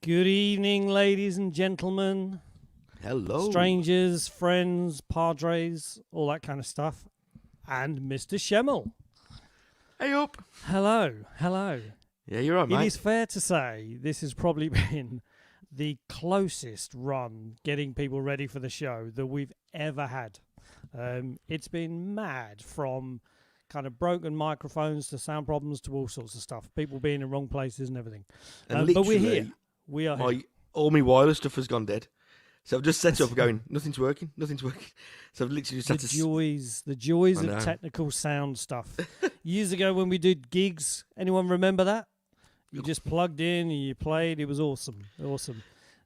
Good evening, ladies and gentlemen. Hello. Strangers, friends, padres, all that kind of stuff. And Mr. Schemmel. Hey up. Hello. Yeah, you're right, mate. It is fair to say this has probably been the closest run getting people ready for the show that we've ever had. It's been mad, from kind of broken microphones to sound problems to all sorts of stuff. People being in wrong places and everything. And But we're here. literally, We are here. all my wireless stuff has gone dead. So I've just set up going, nothing's working. So I've literally just had to... The joys I know. of technical sound stuff. Years ago when we did gigs, anyone remember that? You just plugged in and you played. It was awesome.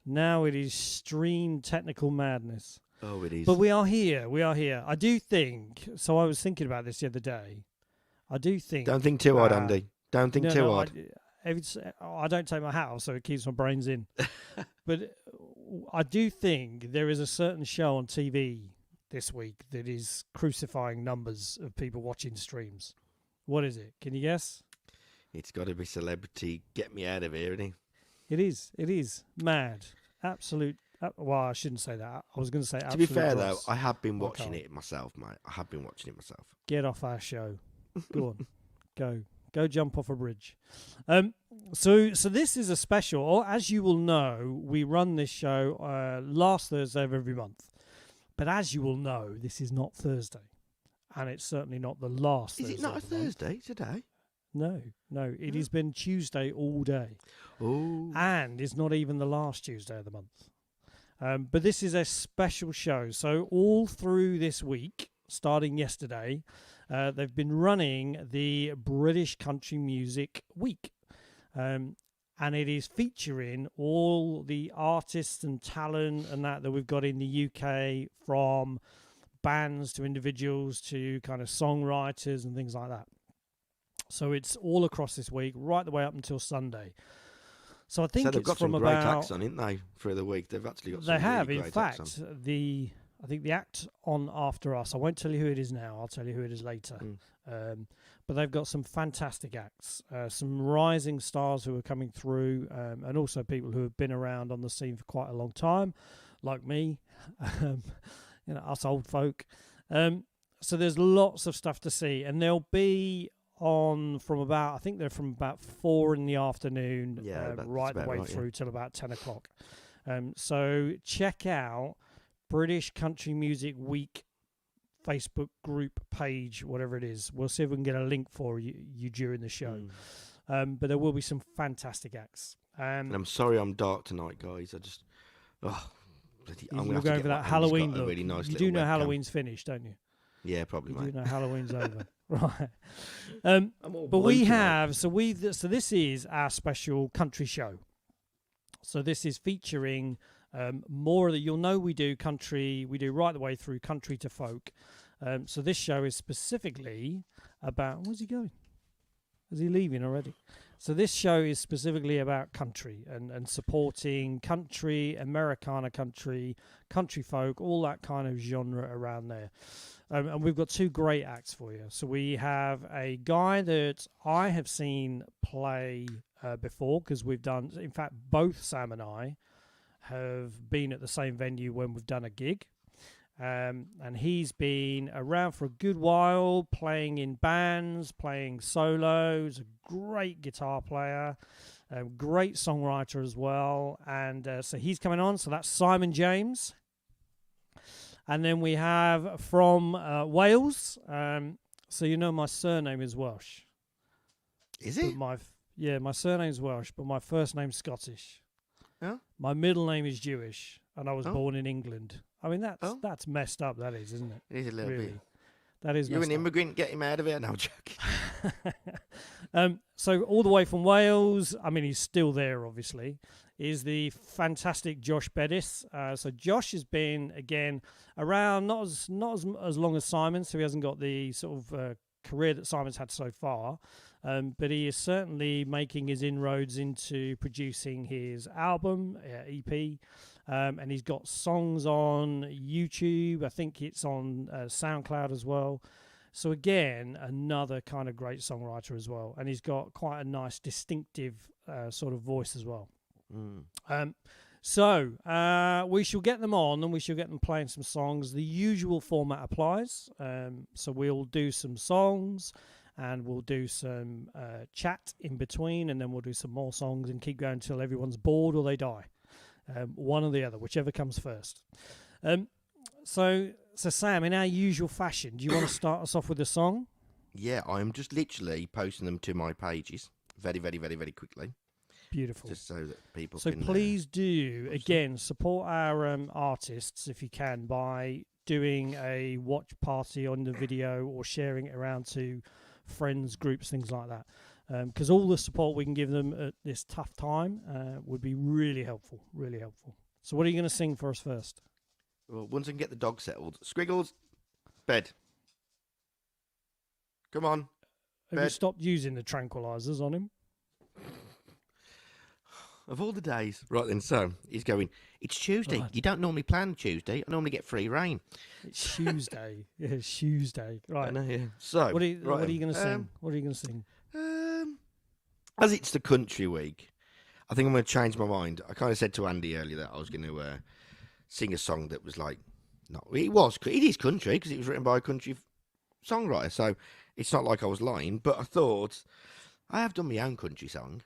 Now it is streamed technical madness. Oh, it is. But we are here. I do think, so I was thinking about this the other day. I do think... Don't think too hard, Andy. Don't think too hard. I don't take my hat off, so it keeps my brains in. But I do think there is a certain show on TV this week that is crucifying numbers of people watching streams. What is it? Can you guess? It's got to be Celebrity Get Me Out of Here, isn't It is. Mad. Absolute. Well, I shouldn't say that. I was going to say absolute. To be fair, dross. though, I have been watching it myself, mate. I have been watching it myself. Get off our show. Go on. Go jump off a bridge. So this is a special. Or as you will know, we run this show last Thursday of every month. But as you will know, this is not Thursday. And it's certainly not the last Thursday. Is it not a Thursday today? No. It has been Tuesday all day. Oh. And it's not even the last Tuesday of the month. But this is a special show. So all through this week, starting yesterday, they've been running the British Country Music Week. And it is featuring all the artists and talent and that we've got in the UK, from bands to individuals to kind of songwriters and things like that. So it's all across this week, right the way up until Sunday. So I think they've it's got from some great about... acts on, haven't they, for the week? They've actually got They some have, really in great fact, acts on. I think the act on after us, I won't tell you who it is now, I'll tell you who it is later. But they've got some fantastic acts, some rising stars who are coming through, and also people who have been around on the scene for quite a long time, like me, us old folk. So there's lots of stuff to see, and they'll be on from about 4 in the afternoon, right the way through till about 10 o'clock. So check out British Country Music Week Facebook group page, whatever it is. We'll see if we can get a link for you during the show. But there will be some fantastic acts. And I'm sorry I'm dark tonight, guys. You're going for that Halloween look. Really nice you do know webcam. Halloween's finished, don't you? Yeah, probably, mate. You do know Halloween's over. Right. But we have, so this is our special country show. So this is featuring more of the, you'll know we do country, we do right the way through country to folk. So this show is specifically about, where's he going? Is he leaving already? So this show is specifically about country and supporting country, Americana country, country folk, all that kind of genre around there. And we've got two great acts for you. So we have a guy that I have seen play before, because we've done, in fact, both Sam and I have been at the same venue when we've done a gig. And he's been around for a good while, playing in bands, playing solos, a great guitar player, a great songwriter as well. And so he's coming on. So that's Simon James. And then we have from Wales. So you know my surname is Welsh. Is it? My surname's Welsh, but my first name's Scottish. Oh. My middle name is Jewish, and I was born in England. I mean, that's messed up, that is, isn't it? It is a little bit. That is. You're an immigrant, get him out of here. No, I'm joking. So all the way from Wales, I mean, he's still there, obviously, is the fantastic Josh Beddis. So Josh has been, again, around not as long as Simon, so he hasn't got the sort of career that Simon's had so far. But he is certainly making his inroads into producing his album, EP, and he's got songs on YouTube. I think it's on SoundCloud as well. So again, another kind of great songwriter as well. And he's got quite a nice, distinctive sort of voice as well. So we shall get them on and we shall get them playing some songs. The usual format applies. So we'll do some songs and we'll do some chat in between, and then we'll do some more songs and keep going until everyone's bored or they die. One or the other, whichever comes first. So Sam, in our usual fashion, do you want to start us off with a song? Yeah, I'm just literally posting them to my pages very, very, very, very quickly. Beautiful. Just so that people so can... please do, again, support our artists if you can by doing a watch party on the video or sharing it around to friends, groups, things like that. Because all the support we can give them at this tough time would be really helpful, really helpful. So what are you going to sing for us first? Well, once I can get the dog settled. Squiggles, bed. Come on. Have you stopped using the tranquilizers on him? Of all the days. Right then, so he's going, it's Tuesday. Right. You don't normally plan Tuesday. I normally get free reign. It's Tuesday. Yeah, it's Tuesday. Right. I know, yeah. So, what are you going to sing? What are you going to sing? As it's the country week, I think I'm going to change my mind. I kind of said to Andy earlier that I was going to sing a song that was like, it is country because it was written by a country songwriter. So it's not like I was lying, but I thought I have done my own country song.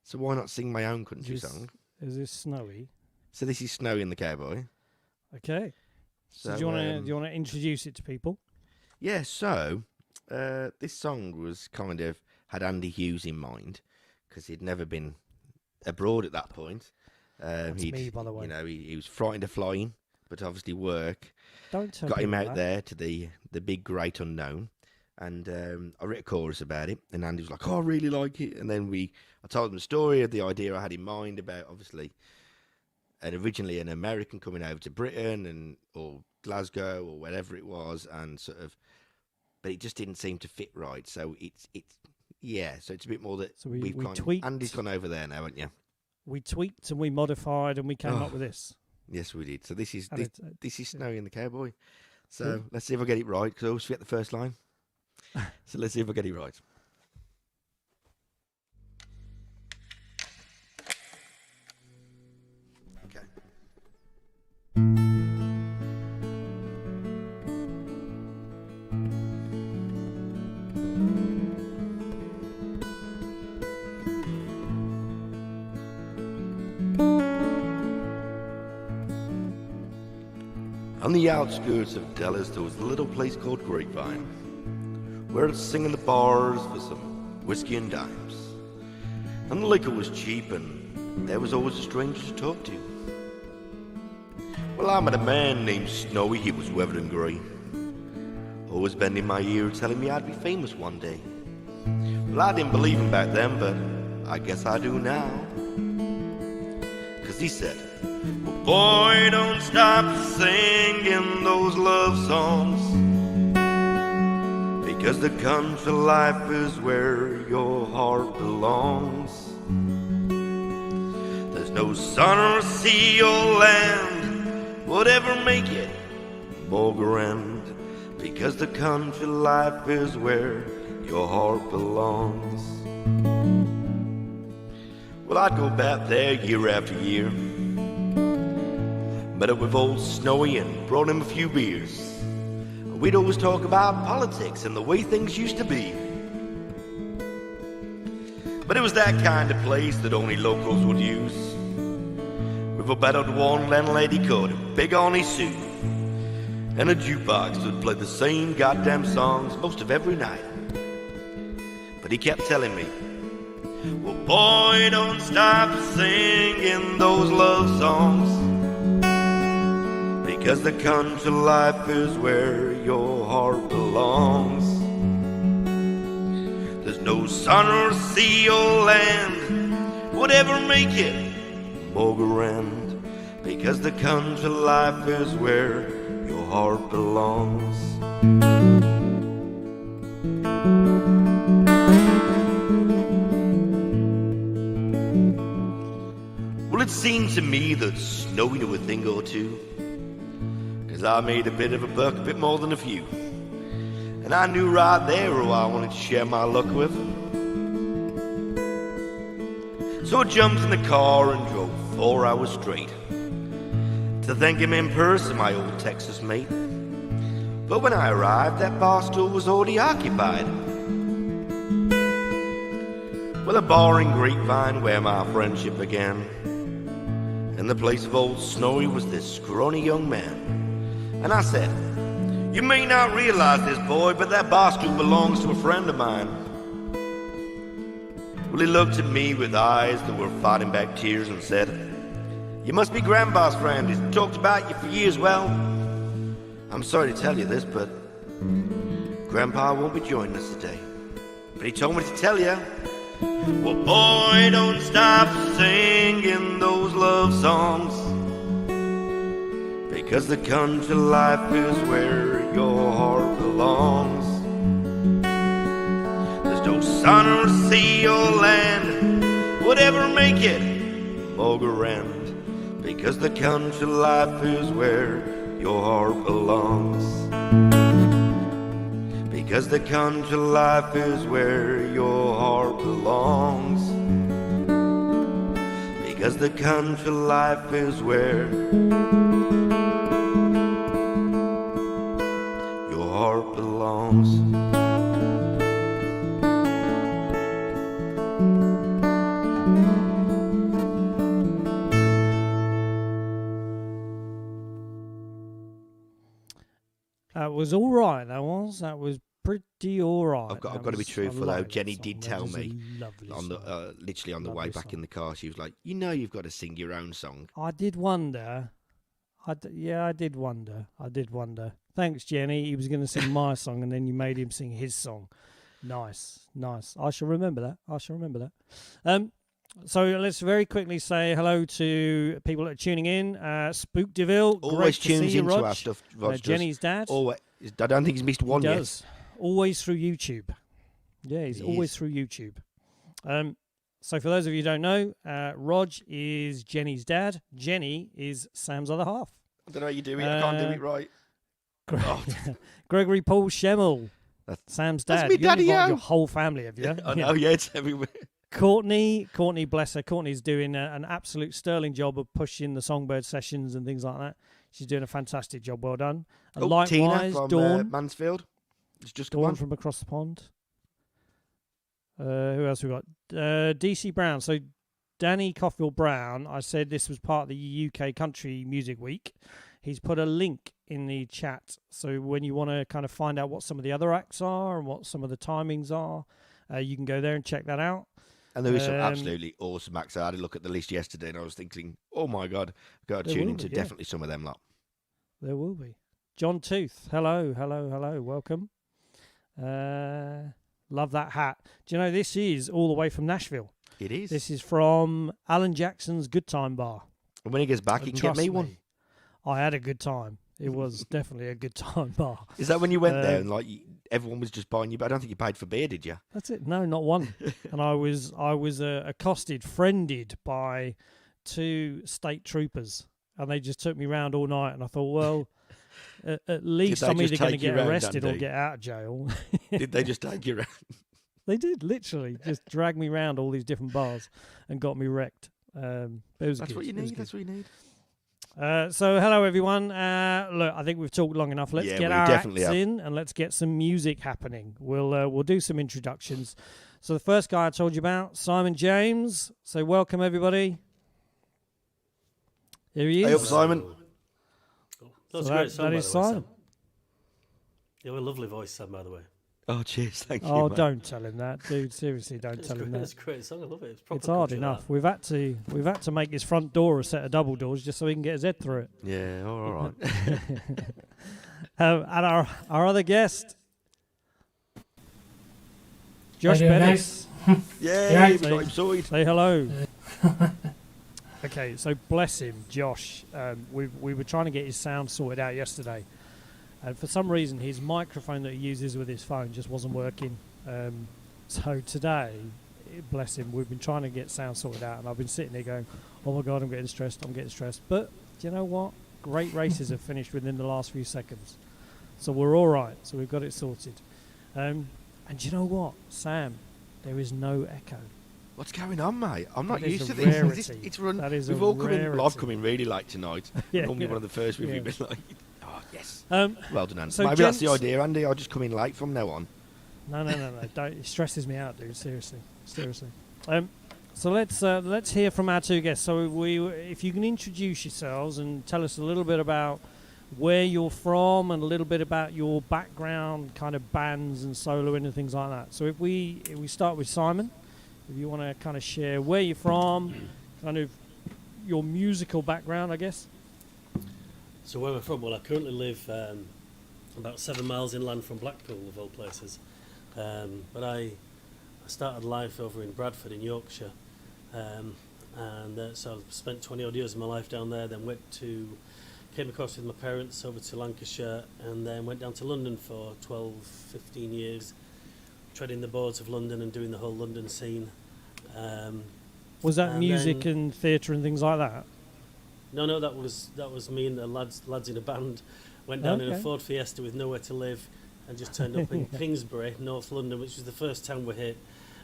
So why not sing my own country song? Is this Snowy? So this is Snowy and the Cowboy. Okay. So do you want to introduce it to people? Yeah. So this song was kind of had Andy Hughes in mind because he'd never been abroad at that point. That's me, by the way. You know, he was frightened of flying, but obviously work got him out there to the big great unknown. And I wrote a chorus about it, and Andy was like, "Oh, I really like it." And then I told him the story of the idea I had in mind about obviously, and originally an American coming over to Britain or Glasgow or whatever it was, and sort of, but it just didn't seem to fit right. So it's so it's a bit more that we tweaked. Andy's gone over there now, haven't you? We tweaked and we modified and we came up with this. Yes, we did. So this is Snowy and the Cowboy. So let's see if I get it right because I always forget the first line. So let's see if I get it right. Okay. On the outskirts of Dallas, there was a little place called Grapevine, where I'd sing in the bars for some whiskey and dimes. And the liquor was cheap, and there was always a stranger to talk to. Well, I met a man named Snowy, he was weathered and grey, always bending my ear, telling me I'd be famous one day. Well, I didn't believe him back then, but I guess I do now. 'Cause he said, well, boy, don't stop singing those love songs, because the country life is where your heart belongs. There's no sun or sea or land would ever make it more grand, because the country life is where your heart belongs. Well, I'd go back there year after year, met up with old Snowy and brought him a few beers. We'd always talk about politics and the way things used to be. But it was that kind of place that only locals would use, with a battered one landlady coat, a big Arnie suit, and a jukebox that would play the same goddamn songs most of every night. But he kept telling me, well, boy, don't stop singing those love songs, because the country life is where your heart belongs. There's no sun or sea or land would ever make it more grand, because the country life is where your heart belongs. Well, it seemed to me that Snowy knew a thing or two, 'cause I made a bit of a buck, a bit more than a few. And I knew right there who I wanted to share my luck with. So I jumped in the car and drove 4 hours straight to thank him in person, my old Texas mate. But when I arrived, that bar stool was already occupied. Well, a bar in Grapevine where my friendship began. In the place of old Snowy was this scrawny young man. And I said, "You may not realize this, boy, but that bar stool belongs to a friend of mine." Well, he looked at me with eyes that were fighting back tears and said, "You must be Grandpa's friend. He's talked about you for years. Well, I'm sorry to tell you this, but Grandpa won't be joining us today. But he told me to tell you, well, boy, don't stop singing those love songs, because the country life is where your heart belongs. There's no sun or sea or land would ever make it more grand, because the country life is where your heart belongs. Because the country life is where your heart belongs. Because the country life is where your heart belongs. That was all right. That was pretty all right. I've got to be truthful though. Jenny did tell me on the literally on the way back in the car. She was like, "You know, you've got to sing your own song." I did wonder. I did wonder. Thanks, Jenny. He was going to sing my song, and then you made him sing his song. Nice. I shall remember that. So let's very quickly say hello to people that are tuning in. Spook DeVille, always tunes into Rog. our stuff. Jenny's dad. Always. I don't think he's missed one He yet. does. Always through YouTube. Yeah, he's always through YouTube. So for those of you who don't know, Rog is Jenny's dad. Jenny is Sam's other half. I don't know how you do it. I can't do it right. Gregory Paul Schemmel, Sam's dad. That's me, Daddy. Your whole family, have you? I know. Yeah, it's everywhere. Courtney, bless her. Courtney's doing an absolute sterling job of pushing the Songbird sessions and things like that. She's doing a fantastic job. Well done. And likewise, Tina from Dawn, Mansfield. It's just Dawn from across the pond. Who else we got? DC Brown. So Danny Coffield Brown. I said this was part of the UK Country Music Week. He's put a link in the chat. So when you want to kind of find out what some of the other acts are and what some of the timings are, you can go there and check that out. And there was some absolutely awesome acts. I had a look at the list yesterday and I was thinking, oh my God, I've got to tune into definitely some of them lot. There will be. John Tooth, hello, welcome. Love that hat. Do you know this is all the way from Nashville? It is. This is from Alan Jackson's Good Time Bar. And when he gets back, he can get me one. I had a good time. It was definitely a good time bar. Is that when you went there and like everyone was just buying you? But I don't think you paid for beer, did you? That's it. No, not one. And I was accosted, friended by 2 state troopers, and they just took me round all night. And I thought, well, at least I'm either going to get arrested or get out of jail. Did they just take you around? They did, literally, just drag me around all these different bars and got me wrecked. It was That's good. what you need. That's what you need. So hello everyone. Look, I think we've talked long enough. Let's get our acts in and let's get some music happening. We'll do some introductions. So the first guy I told you about, Simon James. So welcome everybody. Here he is. Hey up, Simon. That's a great song, that is Simon. You have a lovely voice, Sam, by the way. Oh, cheers. Thank you. Oh, mate. Don't tell him that, dude. Seriously, don't tell him that. It's a great song. I love it. It's hard enough. We've had to make his front door a set of double doors just so he can get his head through it. Yeah, all right. And our other guest, Josh Beddis. Yeah, we got him sorted. Say hello. Okay, so bless him, Josh. We were trying to get his sound sorted out yesterday. And for some reason, his microphone that he uses with his phone just wasn't working. So today, bless him, we've been trying to get sound sorted out. And I've been sitting there going, oh my God, I'm getting stressed. But do you know what? Great races have finished within the last few seconds. So we're all right. So we've got it sorted. And do you know what, Sam? There is no echo. What's going on, mate? I'm not used to rarity. this. It's run. That is We've all come in. I've come in really late tonight. Yeah, Normally yeah. one of the first we've Yeah. been like, oh yes. Well done, Andy. So Maybe that's the idea, Andy. I'll just come in late from now on. No. Don't, it stresses me out, dude. Seriously. So let's hear from our two guests. So if you can introduce yourselves and tell us a little bit about where you're from and a little bit about your background, kind of bands and soloing and things like that. So if we start with Simon, if you want to kind of share where you're from, kind of your musical background, I guess. So where I'm from, well, I currently live about 7 miles inland from Blackpool, of all places. But I started life over in Bradford in Yorkshire, and so I spent 20 odd years of my life down there. Then came across with my parents over to Lancashire, and then went down to London for 12, 15 years, treading the boards of London and doing the whole London scene. Was that music and theatre and things like that? No, that was me and the lads in a band. Went down in a Ford Fiesta with nowhere to live, and just turned up in Kingsbury, North London, which was the first town we hit.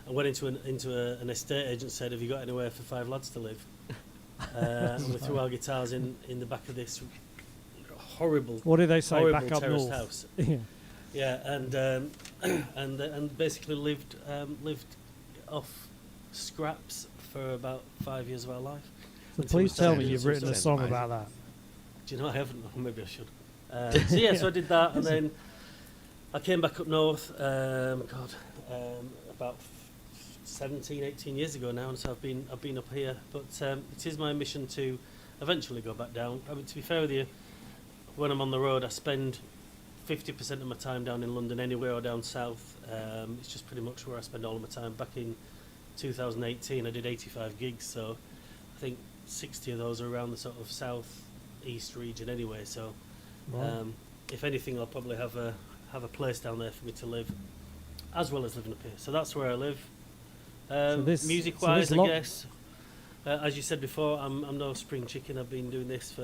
And went into an estate agent, said, "Have you got anywhere for 5 lads to live?" And we threw our guitars in the back of this horrible. What did they say? Back up north. House. Yeah, and basically lived off scraps for about 5 years of our life. So please tell me you've written a song about that. Do you know I haven't? Or maybe I should. So I did that, and then I came back up north. About 17, 18 years ago now, and so I've been up here. But it is my mission to eventually go back down. I mean, to be fair with you, when I'm on the road, I spend 50% of my time down in London anyway, or down south. It's just pretty much where I spend all of my time. Back in 2018, I did 85 gigs, so I think 60 of those are around the sort of south east region anyway. So if anything, I'll probably have a place down there for me to live, as well as living up here. So that's where I live. Music-wise, I guess, as you said before, I'm no spring chicken. I've been doing this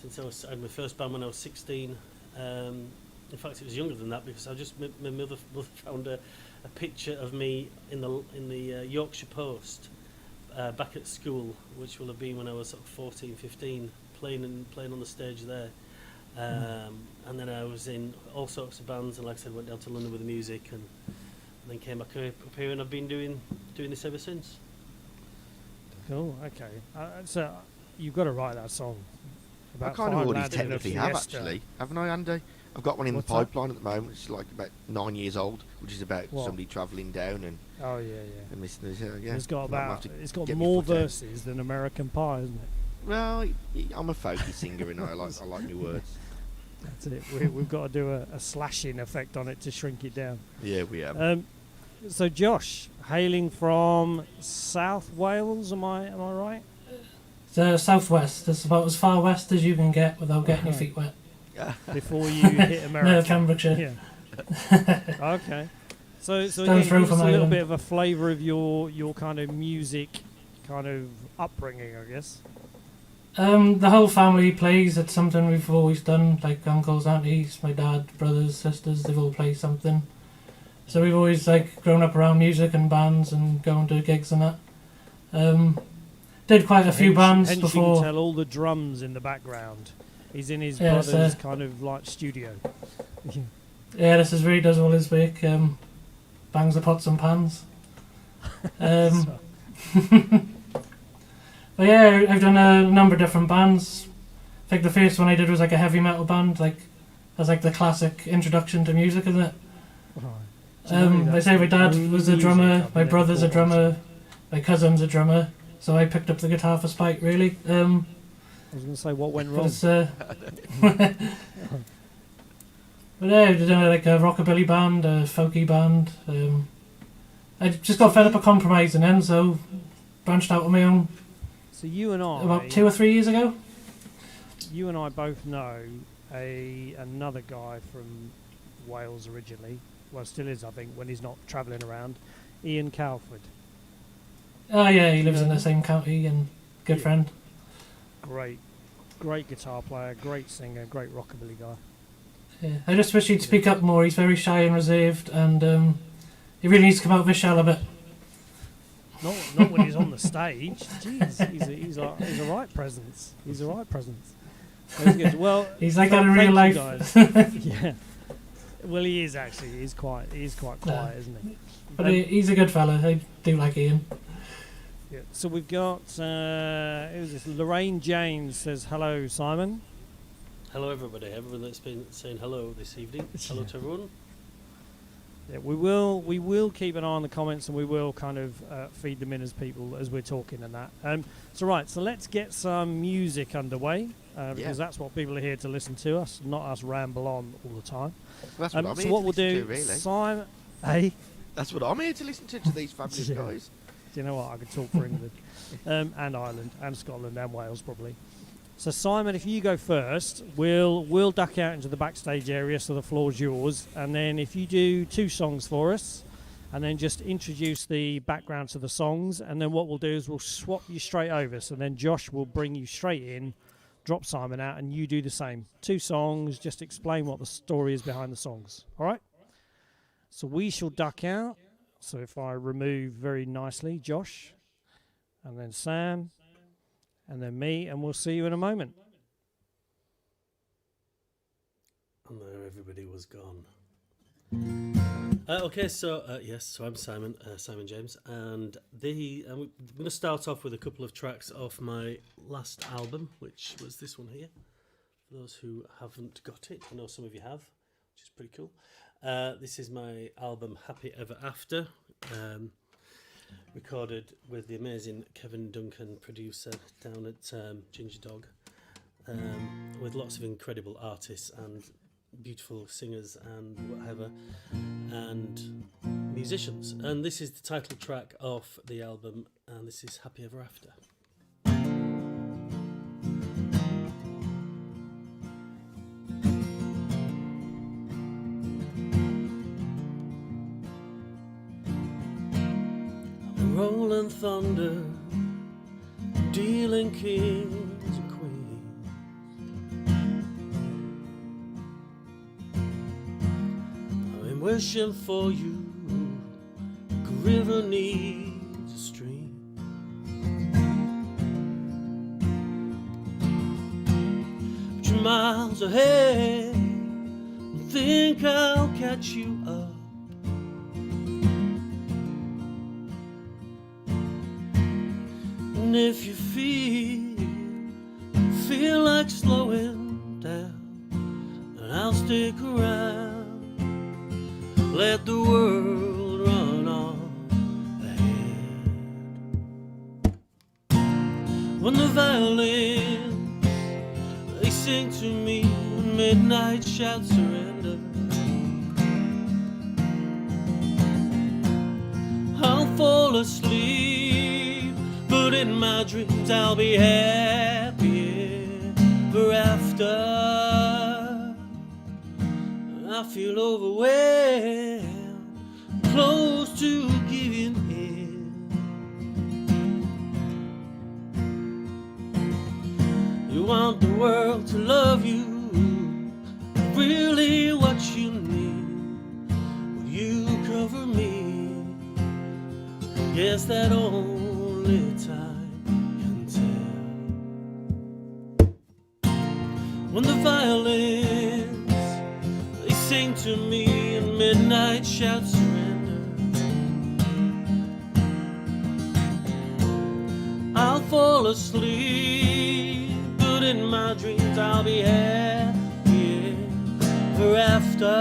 since I had my first band when I was 16. In fact, it was younger than that, because my mother found a picture of me in the Yorkshire Post back at school, which will have been when I was sort of 14, 15, playing on the stage there. And then I was in all sorts of bands, and like I said, went down to London with the music, and then came back up here, and I've been doing this ever since. Cool. Okay. So you've got to write that song. I kind of already technically have, actually, haven't I, Andy? I've got one in the pipeline at the moment. It's like about 9 years old, which is about somebody travelling down and. Oh yeah. And yeah. It's got more verses than American Pie, isn't it? Well, I'm a folky singer, and I like my words. That's it. We've got to do a slashing effect on it to shrink it down. Yeah, we have. So Josh, hailing from South Wales, am I right? The southwest. It's about as far west as you can get without getting your feet wet. Before you hit America. No, Cambridgeshire. Yeah. Okay. So again, give us a little bit of a flavour of your kind of music, kind of upbringing, I guess. The whole family plays. It's something we've always done. Like uncles, aunties, my dad, brothers, sisters. They've all played something. So we've always grown up around music and bands and going to gigs and that. Did quite a few bands before. You can tell all the drums in the background. He's in his brother's kind of like studio. Yeah, this is where he does all his work. Bangs the pots and pans. But yeah, I've done a number of different bands. I think the first one I did was like a heavy metal band, as like the classic introduction to music, isn't it? Right. I say my dad was a drummer, my brother's a drummer, my cousin's a drummer, so I picked up the guitar for spite, really. I was going to say, what went wrong? But yeah, I did like a rockabilly band, a folky band. I just got fed up of compromising then, so branched out on my own. So you and I, about 2 or 3 years ago, you and I both know another guy from Wales originally. Well, still is, I think, when he's not travelling around. Ian Calford. Oh yeah, he lives in the same county and good friend. Great guitar player, great singer, great rockabilly guy. Yeah, I just wish he'd speak up more. He's very shy and reserved, and he really needs to come out of his shell a bit. Not when he's on the stage. Jeez, he's a right presence. He's a right presence. That's good. Well, he's like that in real life. Yeah. Well, he is actually. He's quite quiet, isn't he? But he's a good fella. I do like Ian. Yeah. So we've got who's this? Lorraine James says hello, Simon. Hello, everybody. Everyone that's been saying hello this evening. Hello to everyone. Yeah, we will keep an eye on the comments, and we will kind of feed them in as we're talking and that. So let's get some music underway because that's what people are here to listen to us, not us ramble on all the time. Well, that's what I'm here what to we'll listen do, to, really. Simon, hey. That's what I'm here to listen to these fabulous guys. Do you know what? I could talk for England, and Ireland, and Scotland, and Wales probably. So Simon, if you go first, we'll duck out into the backstage area, so the floor's yours. And then if you do 2 songs for us, and then just introduce the background to the songs, and then what we'll do is we'll swap you straight over. So then Josh will bring you straight in, drop Simon out, and you do the same. 2 songs, just explain what the story is behind the songs. All right? So we shall duck out. So if I remove very nicely Josh, and then Sam, and then me, and we'll see you in a moment. And there everybody was gone. Okay, so I'm Simon, Simon James, and I'm going to start off with a couple of tracks off my last album, which was this one here. For those who haven't got it, I know some of you have, which is pretty cool. This is my album Happy Ever After. Recorded with the amazing Kevin Duncan, producer down at Ginger Dog, with lots of incredible artists and beautiful singers and whatever, and musicians. And this is the title track of the album, and this is Happy Ever After. Rolling thunder, dealing kings and queens. I've been wishing for you, like a river needs a stream. But you're miles ahead, and think I'll catch you up. And if you feel like slowing down, then I'll stick around. Let the world run on ahead. When the violins, they sing to me, when midnight shouts surrender, I'll fall asleep. But in my dreams I'll be happy ever after. I feel overwhelmed, close to giving in. You want the world to love you, really what you need. Will you cover me? Yes, that only time can tell. When the violins, they sing to me and midnight shouts surrender, I'll fall asleep, but in my dreams I'll be happy ever after.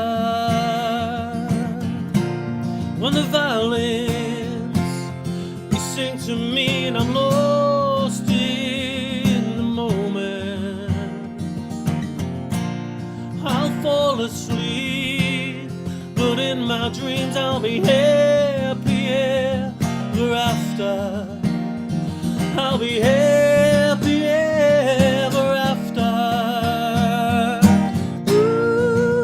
When the violins, they sing to me and I'm lost in the moment, I'll fall asleep, but in my dreams I'll be happy ever after. I'll be happy ever after. Ooh,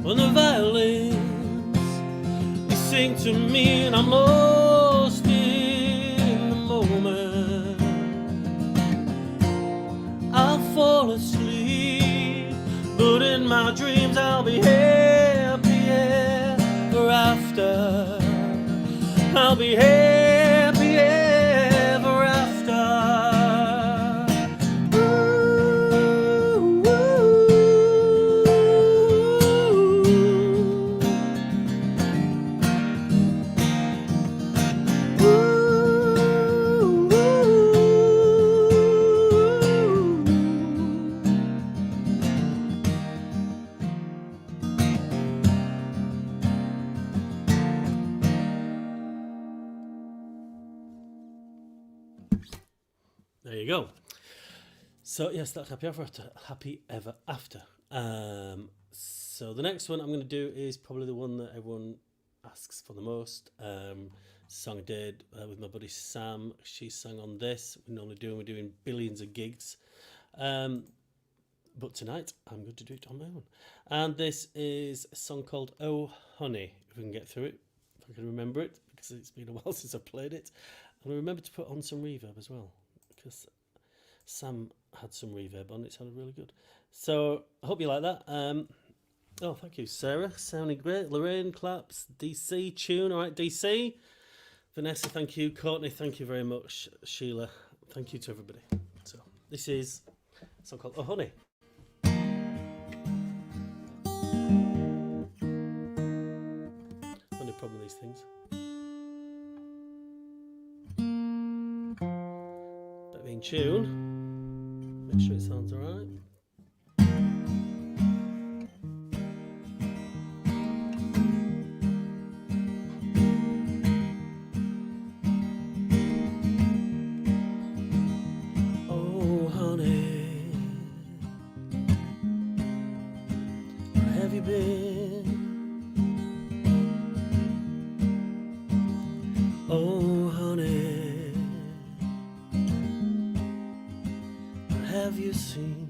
when the violin, everything to me, and I'm lost in the moment. I'll fall asleep, but in my dreams I'll be happy ever after. I'll be happy ever after. Ooh, There you go. So yes, that's happy ever after. Happy ever after. So the next one I'm going to do is probably the one that everyone asks for the most. Song I did with my buddy Sam. She sang on this. We're doing billions of gigs. But tonight I'm going to do it on my own. And this is a song called Oh Honey. If we can get through it, if I can remember it, because it's been a while since I played it. And I remember to put on some reverb as well, because Sam had some reverb on it. It sounded really good. So I hope you like that. Oh, thank you, Sarah. Sounding great. Lorraine, claps. DC, tune. All right, DC. Vanessa, thank you. Courtney, thank you very much. Sheila, thank you to everybody. So this is a song called Oh Honey. Only problem with these things. Better be in tune. Make sure it sounds alright. Oh honey, where have you been? Oh honey, what have you seen?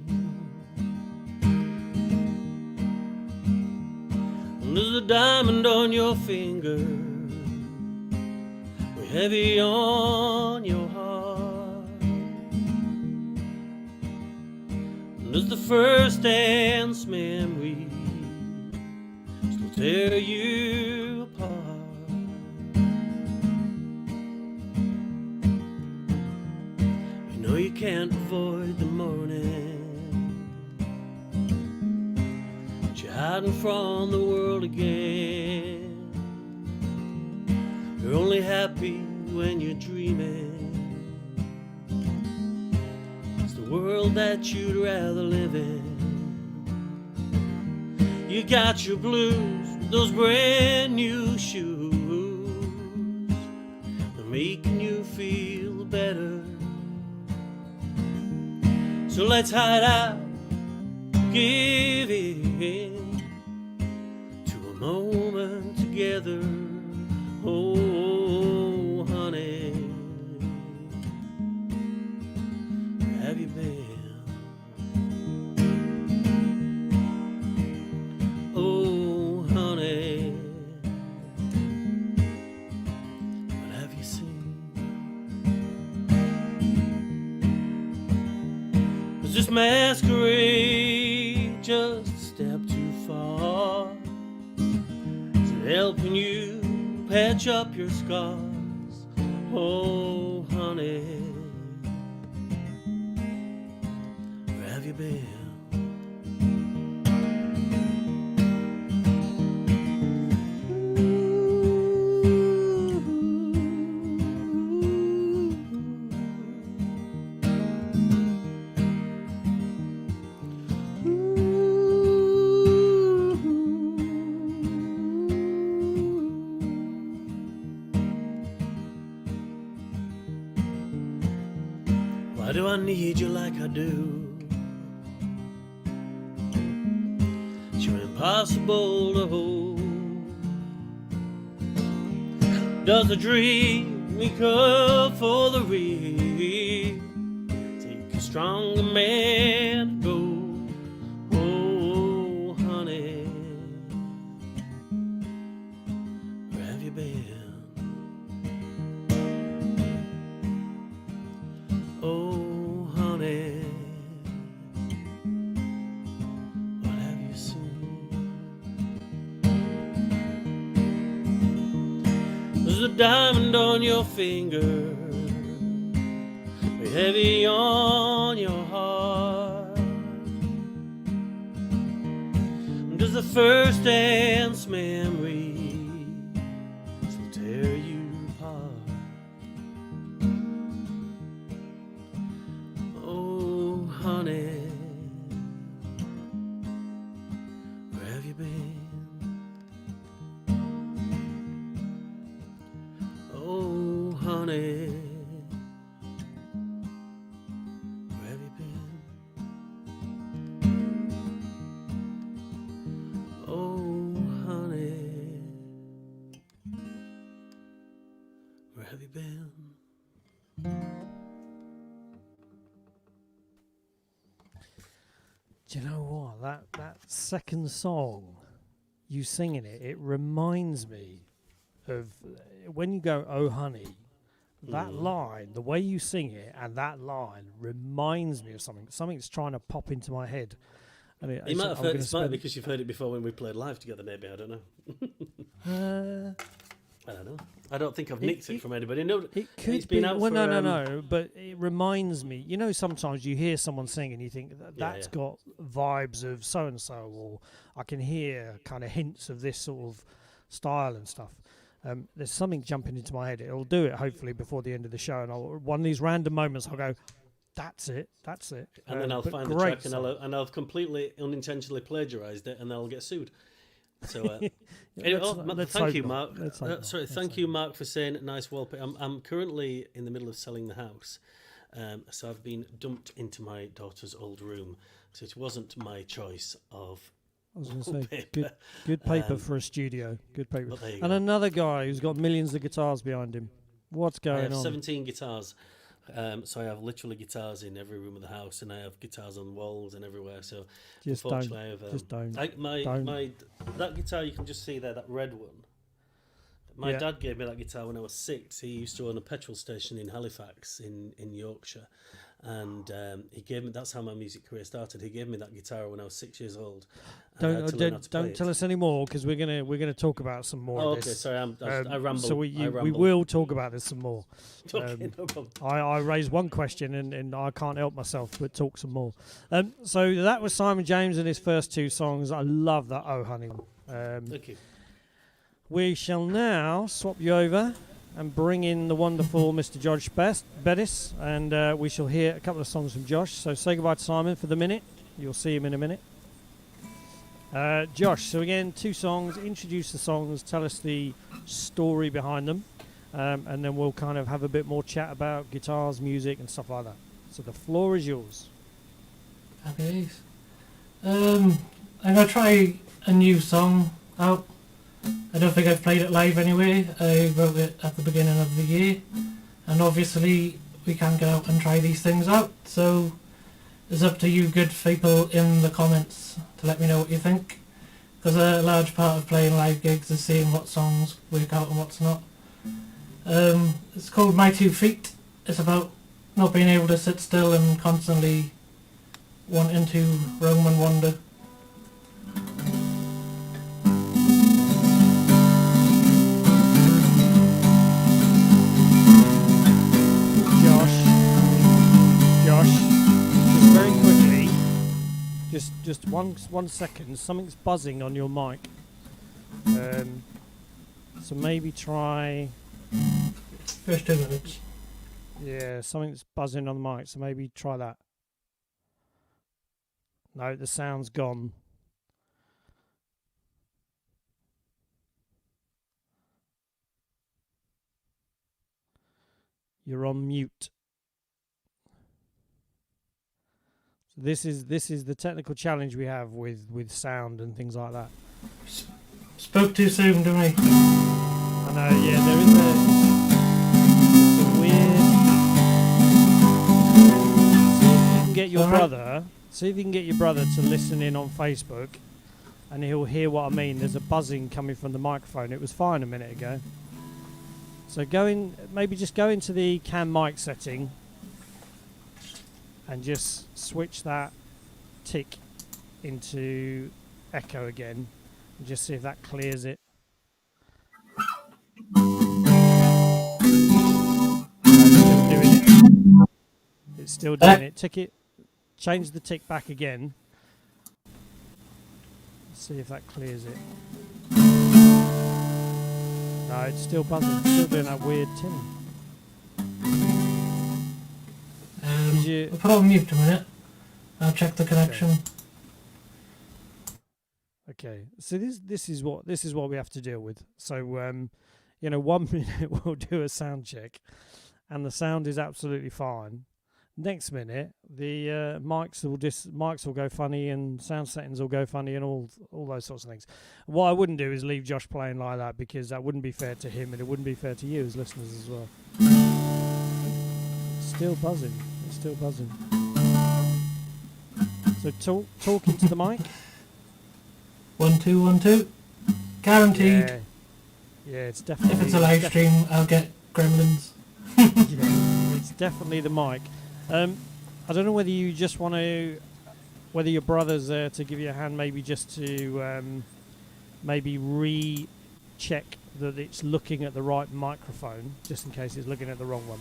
There's a diamond on your finger, we're heavy on your heart. There's the first dance memory, still tear you apart. You know you can't avoid the morning, but you're hiding from the world again. You're only happy when you're dreaming. It's the world that you'd rather live in. You got your blues, those brand new shoes, they're making you feel better. So let's hide out, give in to a moment together. Oh, honey, where have you been? Oh, honey, what have you seen? Was this masquerade just a step too far? Is it helping you patch up your scars? Oh, honey, where have you been? Why do I need you like I do? You're impossible to hold. Does a dream make up for the real? Take a stronger man to go. Oh, honey, where have you been? a diamond on your finger, heavy on your heart. Does the first dance memory still tear you apart? Oh, honey, where have you been? Oh, honey, where have you been? Oh, honey, where have you been? Do you know what? That second song, you singing it, it reminds me of when you go, "Oh, honey," that line, the way you sing it, and that line reminds me of something. Something's trying to pop into my head. And You might have heard it, might because you've heard it before when we played live together, maybe, I don't know. I don't know. I don't think I've nicked it from anybody. No, it could be. Out no. But it reminds me. You know, sometimes you hear someone sing and you think that's got vibes of so and so, or I can hear kind of hints of this sort of style and stuff. There's something jumping into my head. It'll do it hopefully before the end of the show, and one of these random moments I'll go, "That's it." And then I'll find the track and I'll completely unintentionally plagiarised it, and then I'll get sued. So anyway, thank you, Mark. Thank you, Mark, for saying nice wallpaper. I'm currently in the middle of selling the house, so I've been dumped into my daughter's old room. So it wasn't my choice of. I was going to say, good paper for a studio. Good paper. And another guy who's got millions of guitars behind him. What's going on? I have 17 guitars. So I have literally guitars in every room of the house, and I have guitars on walls and everywhere. So just unfortunately, I have that guitar you can just see there, that red one. My dad gave me that guitar when I was 6. He used to own a petrol station in Halifax in Yorkshire, and he gave me. That's how my music career started. He gave me that guitar when I was 6 years old. Don't tell us any more, because we're gonna talk about some more. Of this. Sorry, I ramble. So we will talk about this some more. Okay, no problem. I raised one question and I can't help myself but talk some more. So that was Simon James and his first 2 songs. I love that. Oh, honey. Thank you. We shall now swap you over and bring in the wonderful Mr. Josh Beddis, and we shall hear a couple of songs from Josh. So say goodbye to Simon for the minute. You'll see him in a minute. Josh, so again, 2 songs. Introduce the songs, tell us the story behind them, and then we'll kind of have a bit more chat about guitars, music, and stuff like that. So the floor is yours. Happy days. I'm going to try a new song out. I don't think I've played it live anyway. I wrote it at the beginning of the year, and obviously we can't get out and try these things out, so it's up to you good people in the comments to let me know what you think, because a large part of playing live gigs is seeing what songs work out and what's not. It's called My 2 Feet. It's about not being able to sit still and constantly wanting to roam and wander. Just one second. Something's buzzing on your mic. So maybe try. First 2 minutes. Yeah, something's buzzing on the mic. So maybe try that. No, the sound's gone. You're on mute. This is the technical challenge we have with sound and things like that. Spoke too soon, didn't I? I know, yeah, there is a weird. See if you can get your brother to listen in on Facebook, and he'll hear what I mean. There's a buzzing coming from the microphone. It was fine a minute ago. So maybe just go into the cam mic setting and just switch that tick into echo again and just see if that clears it. It's still doing it. Tick it. Change the tick back again. See if that clears it. No, it's still buzzing. It's still doing that weird tinny. I'll put it on mute a minute. I'll check the connection. Okay. So this is what we have to deal with. So 1 minute we'll do a sound check, and the sound is absolutely fine. Next minute, the mics will go funny, and sound settings will go funny, and all those sorts of things. What I wouldn't do is leave Josh playing like that, because that wouldn't be fair to him, and it wouldn't be fair to you as listeners as well. It's still buzzing. It's still buzzing. So talk into the mic. 1 2 1 2. Guaranteed. Yeah, it's definitely. If it's a live stream, I'll get gremlins. Yeah, it's definitely the mic. I don't know whether you just want to, whether your brother's there to give you a hand, maybe just to maybe recheck that it's looking at the right microphone, just in case it's looking at the wrong one.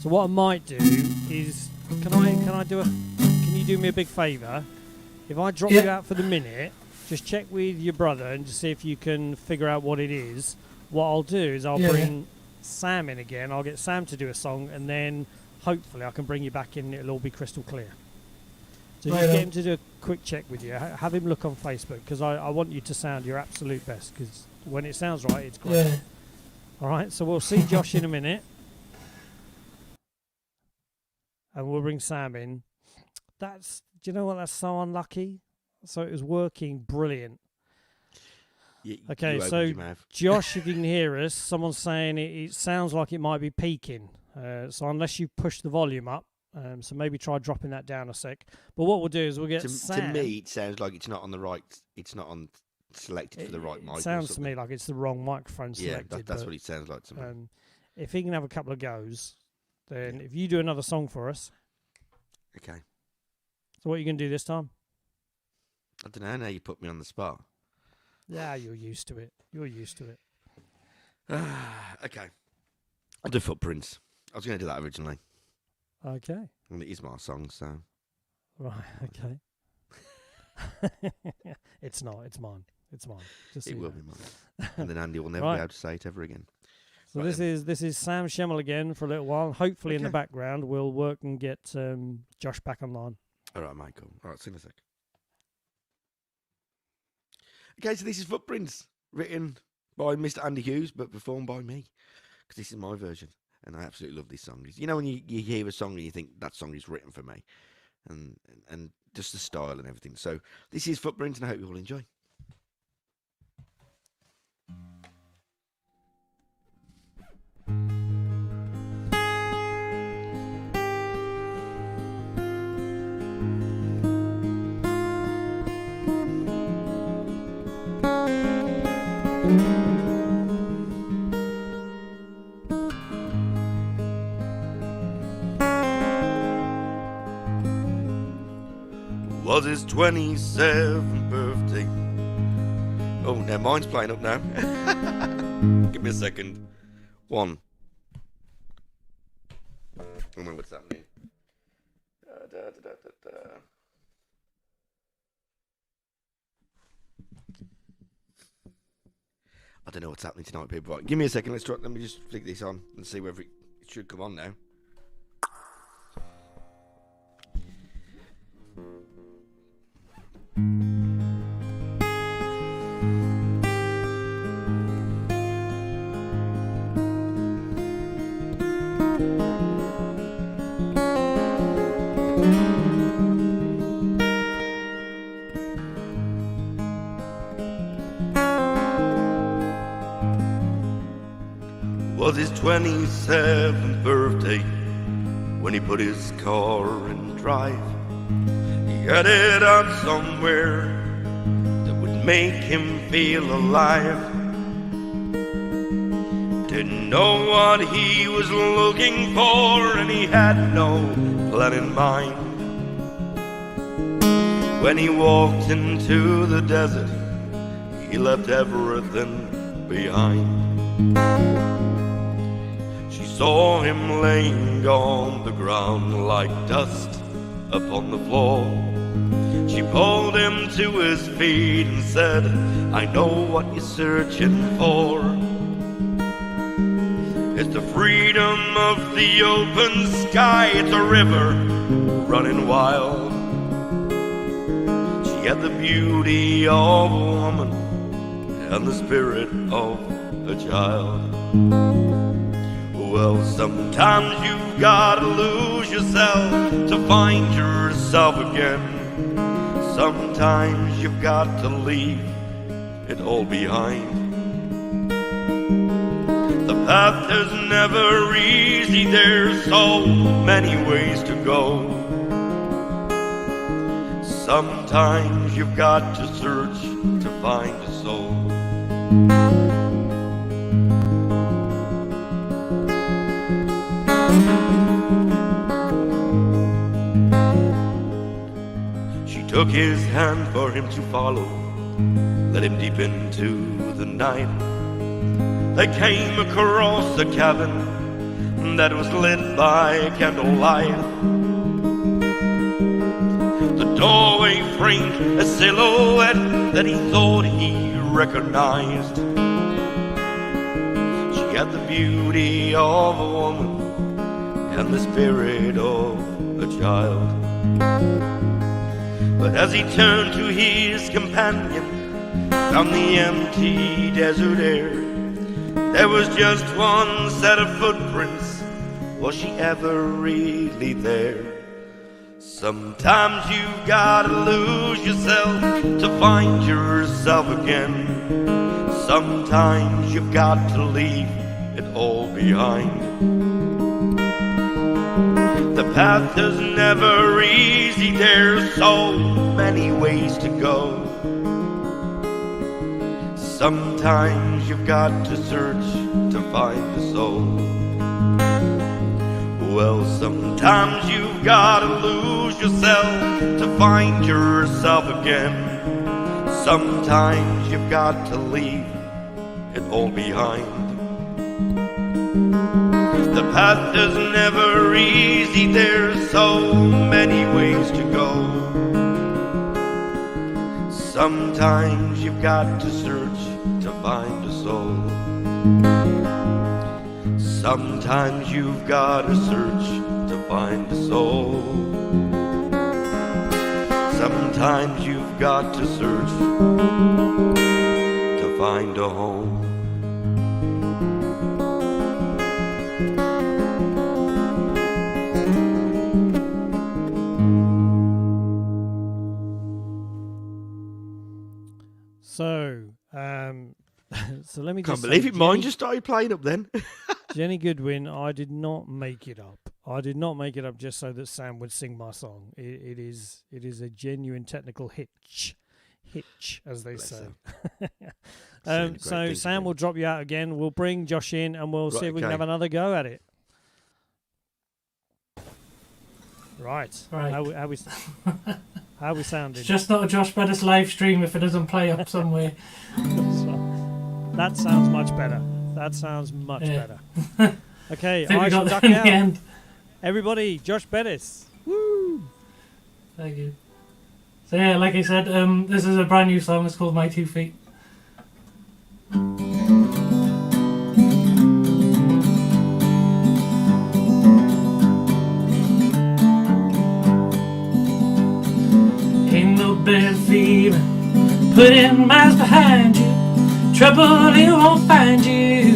So what I might do is, can you do me a big favour? If I drop you out for the minute, just check with your brother and just see if you can figure out what it is. What I'll do is I'll bring Sam in again. I'll get Sam to do a song, and then hopefully I can bring you back in and it'll all be crystal clear. So just get him to do a quick check with you. Have him look on Facebook, because I want you to sound your absolute best, because when it sounds right, it's great. Yeah. All right, so we'll see Josh in a minute, and we'll bring Sam in. Do you know what? That's so unlucky. So it was working brilliant. Okay, so Josh, if you can hear us, someone's saying it sounds like it might be peaking. So unless you push the volume up, so maybe try dropping that down a sec. But what we'll do is we'll get Sam. To me, it sounds like it's not on the right. It's not on selected for the right mic. It sounds to me like it's the wrong microphone selected. Yeah, that's what it sounds like to me. If he can have a couple of goes, then if you do another song for us. Okay. So what are you going to do this time? I don't know. Now you put me on the spot. Yeah, you're used to it. Okay. I'll do Footprints. I was going to do that originally. Okay. And it is my song, so. Right, okay. It's not. It's mine. Just it will be mine. And then Andy will never be able to say it ever again. So this is Sam Schemmel again for a little while. Hopefully in the background we'll work and get Josh back online. All right, Michael. All right, see you in a sec. Okay, so this is Footprints, written by Mr. Andy Hughes, but performed by me, because this is my version, and I absolutely love this song. You know when you hear a song and you think that song is written for me, and just the style and everything. So this is Footprints, and I hope you all enjoy. Was his 27th birthday. Oh, now mine's playing up now. Give me a second. One. I don't know what's happening. I don't know what's happening tonight, people. Right, give me a second. Let me just flick this on and see whether it should come on now. Was his 27th birthday when he put his car in drive. He headed out somewhere that would make him feel alive. Didn't know what he was looking for, and he had no plan in mind. When he walked into the desert, he left everything behind. saw him laying on the ground like dust upon the floor. She pulled him to his feet and said, I know what you're searching for. It's the freedom of the open sky. It's a river running wild. She had the beauty of a woman and the spirit of a child. Well, sometimes you've got to lose yourself to find yourself again. Sometimes you've got to leave it all behind. The path is never easy, there's so many ways to go. Sometimes you've got to search to find a soul. She took his hand for him to follow, led him deep into the night. They came across a cabin that was lit by candlelight. The doorway framed a silhouette that he thought he recognized. She had the beauty of a woman and the spirit of a child. But as he turned to his companion, found the empty desert air, there was just one set of footprints. Was she ever really there? Sometimes you've gotta lose yourself to find yourself again. Sometimes you've got to leave it all behind. The path is never easy, there's so many ways to go. Sometimes you've got to search to find a soul. Well, sometimes you've got to lose yourself to find yourself again. Sometimes you've got to leave it all behind. The path is never easy, there's so many ways to go. Sometimes you've got to search to find a soul. Sometimes you've got to search to find a soul. Sometimes you've got to search to find a home. So let me Can't just believe say, it. Mine just started playing up then. Jenny Goodwin, I did not make it up. I did not make it up just so that Sam would sing my song. It is a genuine technical hitch, as they say. So Sam will drop you out again. We'll bring Josh in and we'll see if we can have another go at it. Right. How we sounding? It's just not a Josh Beddis live stream if it doesn't play up somewhere. That sounds much better. That sounds much better. Okay, I shall duck in out. the end. Everybody, Josh Beddis. Woo! Thank you. So yeah, like I said, this is a brand new song. It's called My 2 Feet. Ain't no better feeling putting miles behind you. Trouble it won't find you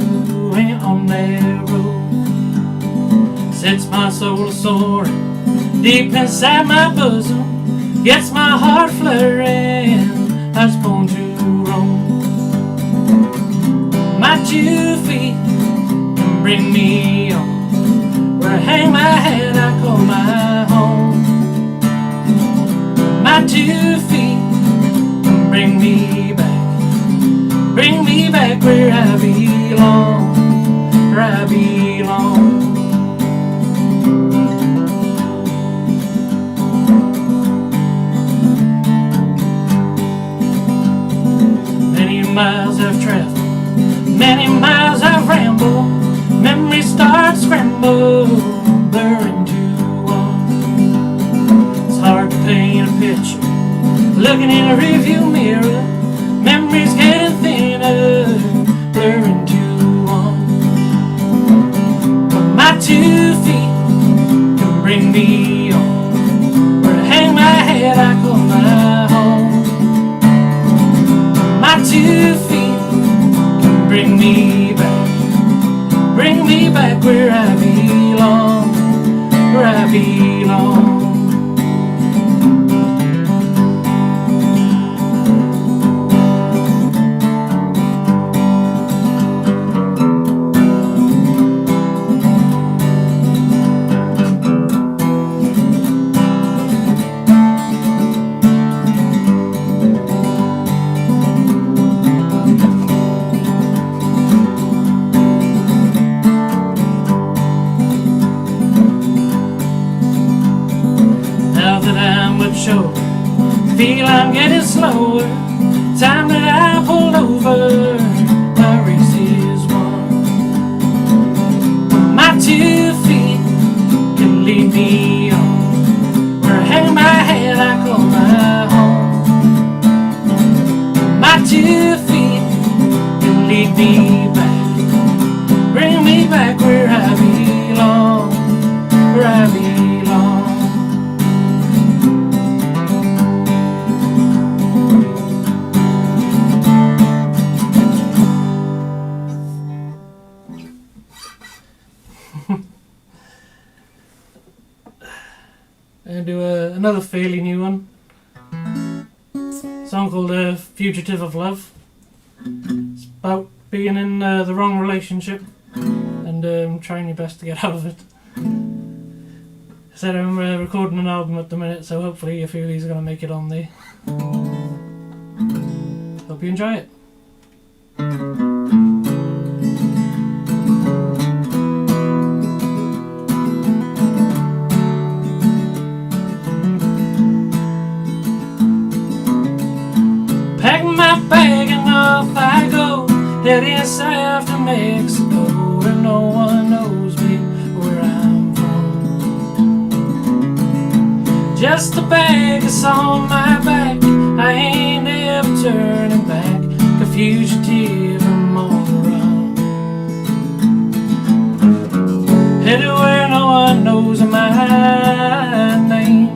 when you're on that road. Sets my soul soaring deep inside my bosom. Gets my heart fluttering. I was born to roam. My 2 feet can bring me on. Where I hang my head I call my home. My 2 feet can bring me back. Bring me back where I belong, where I belong. Many miles I've traveled, many miles I've rambled. Memories start scrambling. rainbow blur into one. It's hard to paint a picture looking in a rearview mirror. Memories getting thinner, blur into one. But my 2 feet can bring me on. Where I hang my head, I call my home. My 2 feet can bring me back where I belong, where I belong. Feel I'm getting slower. Time that I pull over, my race is won. My 2 feet can lead me on. Where I hang my head, I call my home. My 2 feet can lead me back, bring me back where I belong, where I belong. And do another fairly new one. A song called Fugitive of Love. It's about being in the wrong relationship and trying your best to get out of it. I said I'm recording an album at the minute, so hopefully a few of these are going to make it on there. Hope you enjoy it. Pack my bag and off I go, heading south to Mexico, where no one knows me, where I'm from. Just a bag that's on my back, I ain't ever turning back, a fugitive, I'm on the run. Headed where no one knows my name.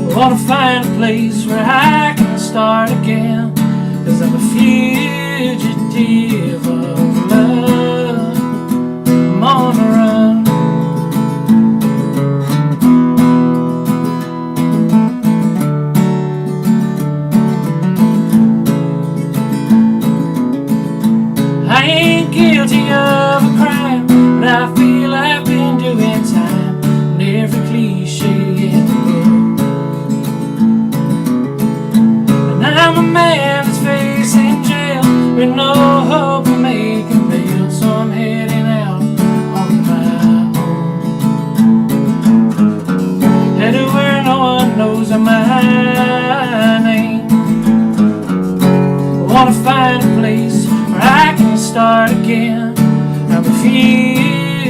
I wanna find a place where I can start again, 'cause I'm a fugitive of love, I'm on the run. I ain't guilty of a crime, but I feel I've been doing time, and every cliche in the world. I'm a man that's facing jail with no hope of making bail, so I'm heading out on my own. Headed where no one knows my name. I wanna find a place where I can start again. I'm a fugitive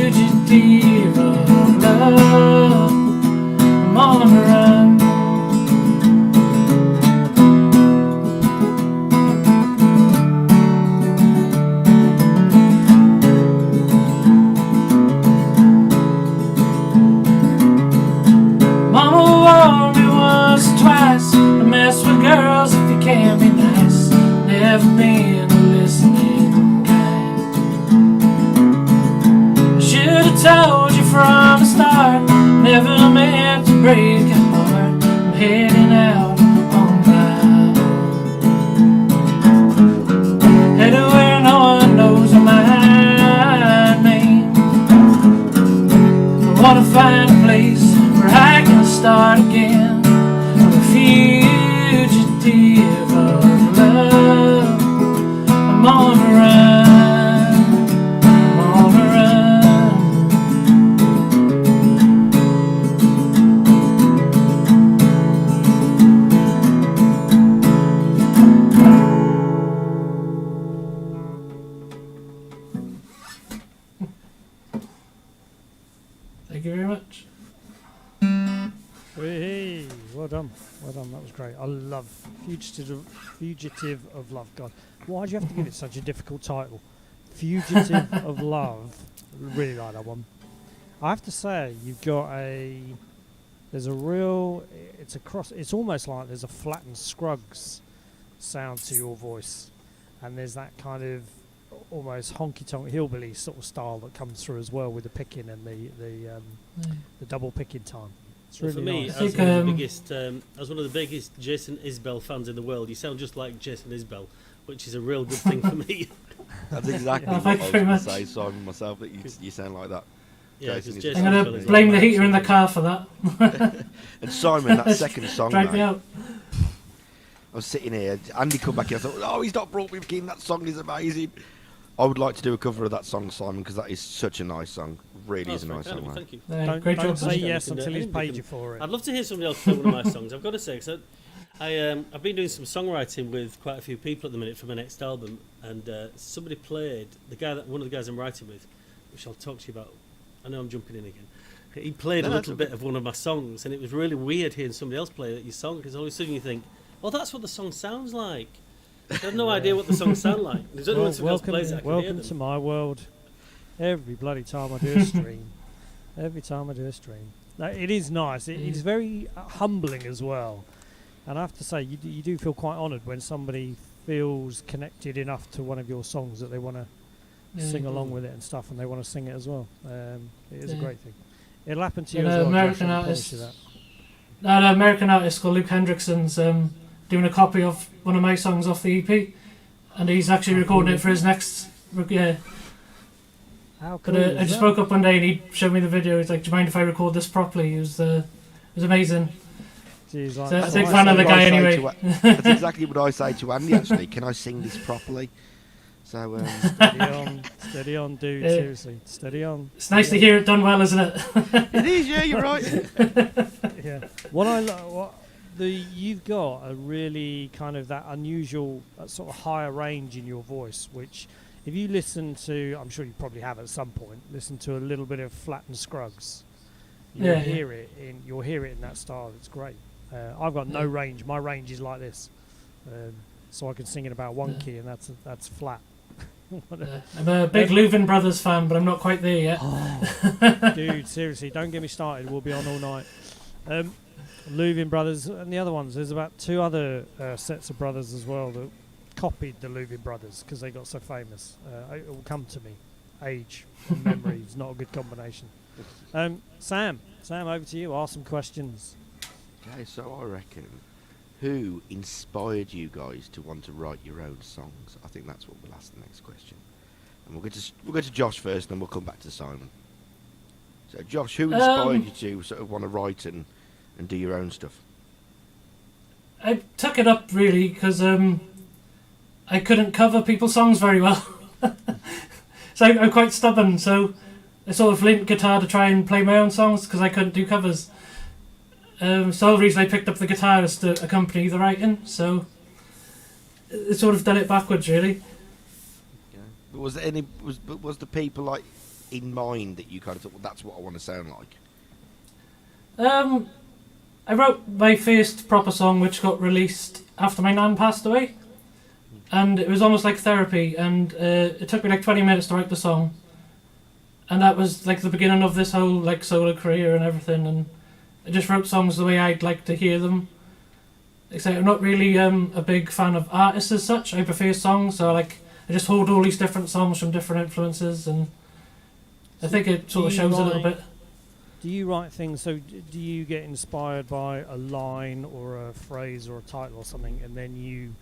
of love, I'm on the run. Girls, if you can't be nice, never been a listening kind. I should have told you from the start, never meant to break your heart. I'm heading out on my own. Headed where no one knows my name. I wanna find a place where I can start again. I'm a fugitive of love, I'm on the run, I'm on the run. Thank you very much. Hey, well done. Well done. That was great. I love Fugitive of Love. God, why do you have to give it such a difficult title? Fugitive of Love. Really like that one. I have to say, there's a real, it's almost like there's a flattened Scruggs sound to your voice, and there's that kind of almost honky-tonk hillbilly sort of style that comes through as well with the picking and the double picking time. It's really for me, nice. As one of the biggest Jason Isbell fans in the world, you sound just like Jason Isbell, which is a real good thing for me. That's exactly what I was going to say, Simon, myself, that you sound like that. Yeah, Jason I'm going to blame the heater in the car for that. And Simon, that second song, Drag me out. I was sitting here, Andy come back here, I thought, oh, he's not brought me back in, that song is amazing. I would like to do a cover of that song, Simon, because that is such a nice song. Really is a nice song, man. Thank you. Don't say yes until he's paid you for it. I'd love to hear somebody else play one of my songs. I've got to say, because I've been doing some songwriting with quite a few people at the minute for my next album, and somebody played one of the guys I'm writing with, which I'll talk to you about. I know I'm jumping in again. He played a little bit of one of my songs, and it was really weird hearing somebody else play your song, because all of a sudden you think, well, that's what the song sounds like. I have no idea what the songs sound like. There's only when somebody else plays it, I can hear them. Welcome to my world. Every bloody time I do a stream. No, it is nice. It's very humbling as well. And I have to say, you do feel quite honoured when somebody feels connected enough to one of your songs that they want to sing along with it and stuff, and they want to sing it as well. It is a great thing. It'll happen to you as well. American artist. An American artist called Luke Hendrickson's doing a copy of one of my songs off the EP, and he's actually recording it for his next. Yeah. How cool But I just woke up one day and he showed me the video. He's like, "Do you mind if I record this properly?" It was amazing. Jeez, so I'm a big fan of the guy anyway. That's exactly what I say to Andy. Actually, can I sing this properly? So steady on, dude. Seriously, steady on. It's nice to hear it done well, isn't it? It is. Yeah, you're right. Yeah. You've got a really kind of that unusual sort of higher range in your voice, which if you listen to, I'm sure you probably have at some point, listen to a little bit of Flattened Scruggs, you'll hear it in that style. It's great. I've got no range. My range is like this, so I can sing in about one key, and that's flat. I'm a big Louvin Brothers fan, but I'm not quite there yet. Oh, dude, seriously, don't get me started. We'll be on all night. Louvin Brothers and the other ones. There's about two other sets of brothers as well that copied the Louvin Brothers because they got so famous. It will come to me. Age and memory is not a good combination. Sam, over to you. Ask some questions. Okay, so I reckon, who inspired you guys to want to write your own songs? I think that's what we'll ask the next question. And we'll go to Josh first, then we'll come back to Simon. So, Josh, who inspired you to sort of want to write and do your own stuff? I took it up really because I couldn't cover people's songs very well. So I'm quite stubborn, so I sort of learned guitar to try and play my own songs because I couldn't do covers. So the reason I picked up the guitar is to accompany the writing, so it's sort of done it backwards really. Yeah. But was the people like in mind that you kind of thought, well, that's what I want to sound like? I wrote my first proper song which got released after my nan passed away, and it was almost like therapy, and it took me like 20 minutes to write the song, and that was like the beginning of this whole like solo career and everything, and I just wrote songs the way I'd like to hear them. Except I'm not really a big fan of artists as such. I prefer songs, so I just hold all these different songs from different influences, and I think it sort of shows a little bit. Do you write things, so do you get inspired by a line or a phrase or a title or something, and then you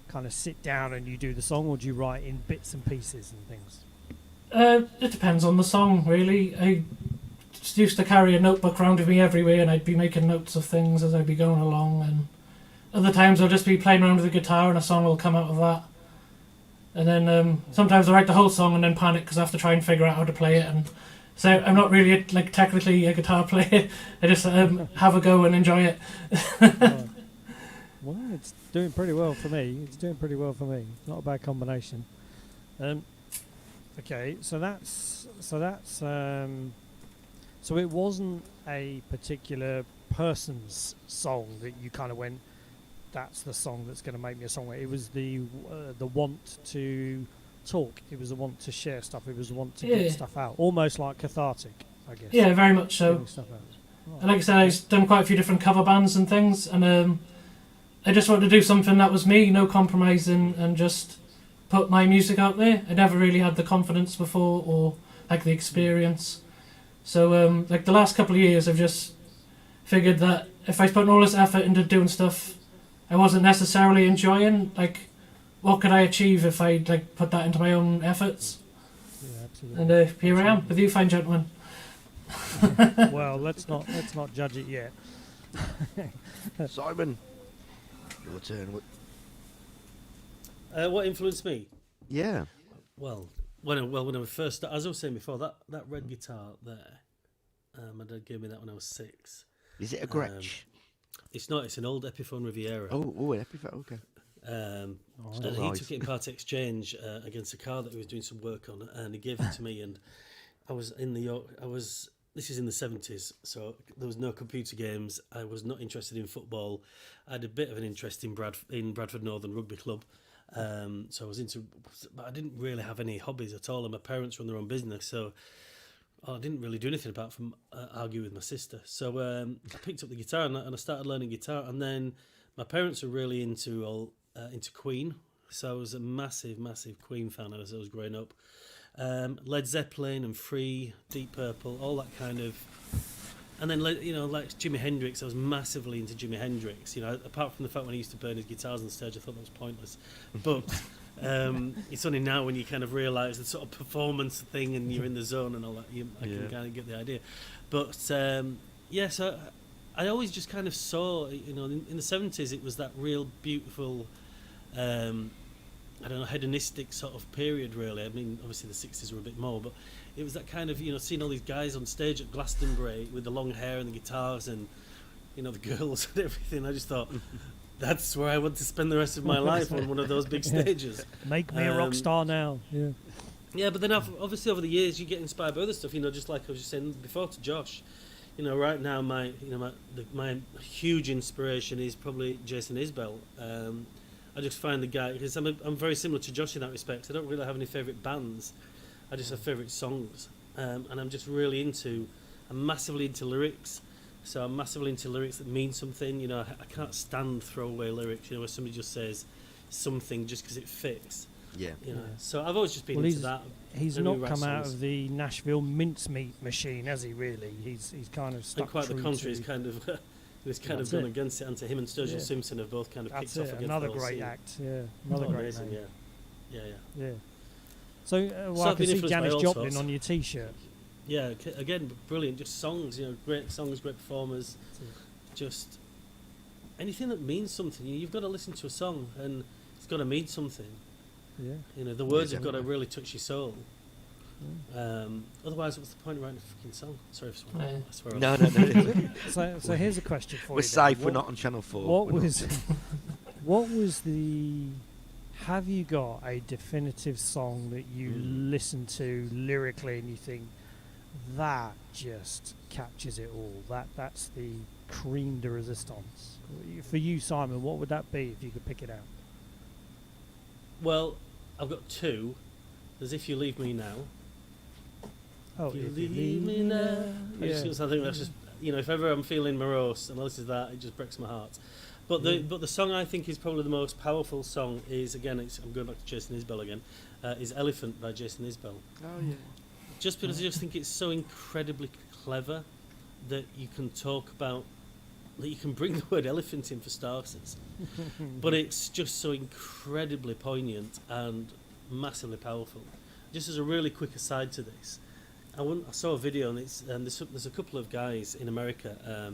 kind of sit down and you do the song, or do you write in bits and pieces and things? It depends on the song, really. I just used to carry a notebook around with me everywhere, and I'd be making notes of things as I'd be going along, and other times I'll just be playing around with the guitar and a song will come out of that. And then sometimes I write the whole song and then panic because I have to try and figure out how to play it, and so I'm not really technically a guitar player. I just have a go and enjoy it. Well, it's doing pretty well for me. Not a bad combination. Okay, so So it wasn't a particular person's song that you kind of went, that's the song that's going to make me a songwriter. It was the want to talk. It was the want to share stuff. It was the want to get stuff out. Almost like cathartic, I guess. Yeah, very much so. Stuff out. Right. And like I said, I've done quite a few different cover bands and things, and I just wanted to do something that was me, no compromising, and just put my music out there. I never really had the confidence before, or like the experience. So like the last couple of years, I've just figured that if I put all this effort into doing stuff I wasn't necessarily enjoying, like, what could I achieve if I like put that into my own efforts? Yeah, absolutely. And here I am with you, fine gentlemen. Well, let's not judge it yet. Simon, your turn. What influenced me? Yeah. Well, when I first started, as I was saying before, that red guitar there, my dad gave me that when I was 6. Is it a Gretsch? It's not. It's an old Epiphone Riviera. Oh, an Epiphone. Okay. And he took it in part exchange against a car that he was doing some work on, and he gave it to me. And I was in This is in the 70s, so there was no computer games. I was not interested in football. I had a bit of an interest in Bradford Northern Rugby Club. So I was into, but I didn't really have any hobbies at all. And my parents run their own business, so I didn't really do anything apart from argue with my sister. So I picked up the guitar and I started learning guitar. And then my parents were really into Queen, so I was a massive Queen fan as I was growing up. Led Zeppelin and Free, Deep Purple, all that kind of. And then, like Jimi Hendrix, I was massively into Jimi Hendrix. Apart from the fact when he used to burn his guitars on stage, I thought that was pointless. But it's only now when you kind of realise the sort of performance thing and you're in the zone and all that, I can kind of get the idea. But so I always just kind of saw, in the 70s, it was that real beautiful, hedonistic sort of period, really. I mean, obviously the 60s were a bit more, but it was that kind of, seeing all these guys on stage at Glastonbury with the long hair and the guitars and, the girls and everything. I just thought, that's where I want to spend the rest of my life, on one of those big stages. Make me a rock star now. Yeah. Yeah, but then obviously over the years you get inspired by other stuff. Just like I was just saying before to Josh. Right now my huge inspiration is probably Jason Isbell. I just find the guy, because I'm very similar to Josh in that respect. I don't really have any favourite bands. I just have favourite songs, and I'm massively into lyrics. So I'm massively into lyrics that mean something. I can't stand throwaway lyrics. Where somebody just says something just because it fits. Yeah. So I've always just been into that. He's not come out of the Nashville mincemeat machine, has he? Really? He's kind of stuck. And quite the contrary. He's kind of. He was kind of gone against it, and him and Sturgill Simpson have both kind of kicked off against another the great scene. act, another great amazing, name. Yeah. So, I can see Janis Joplin on your T-shirt. Yeah, again, brilliant. Just songs, great songs, great performers. Just anything that means something. You've got to listen to a song, and it's got to mean something. Yeah. The words have got to really touch your soul. Otherwise, what's the point of writing a freaking song? Sorry for swearing. I swear. No. So here's a question for you. We're safe. We're not on Channel 4. What was the? Have you got a definitive song that you listen to lyrically and you think that just captures it all? That's the creme de resistance for you, Simon. What would that be if you could pick it out? Well, I've got two. There's "If You Leave Me Now." Oh, if you leave me now. I think that's just, if ever I'm feeling morose and I listen to that, it just breaks my heart. But the song I think is probably the most powerful song is, again, I'm going back to Jason Isbell again, is "Elephant" by Jason Isbell. Oh yeah. Just because I just think it's so incredibly clever that you can talk about, that you can bring the word elephant in for starters, but it's just so incredibly poignant and massively powerful. Just as a really quick aside to this, I saw a video, and there's a couple of guys in America, a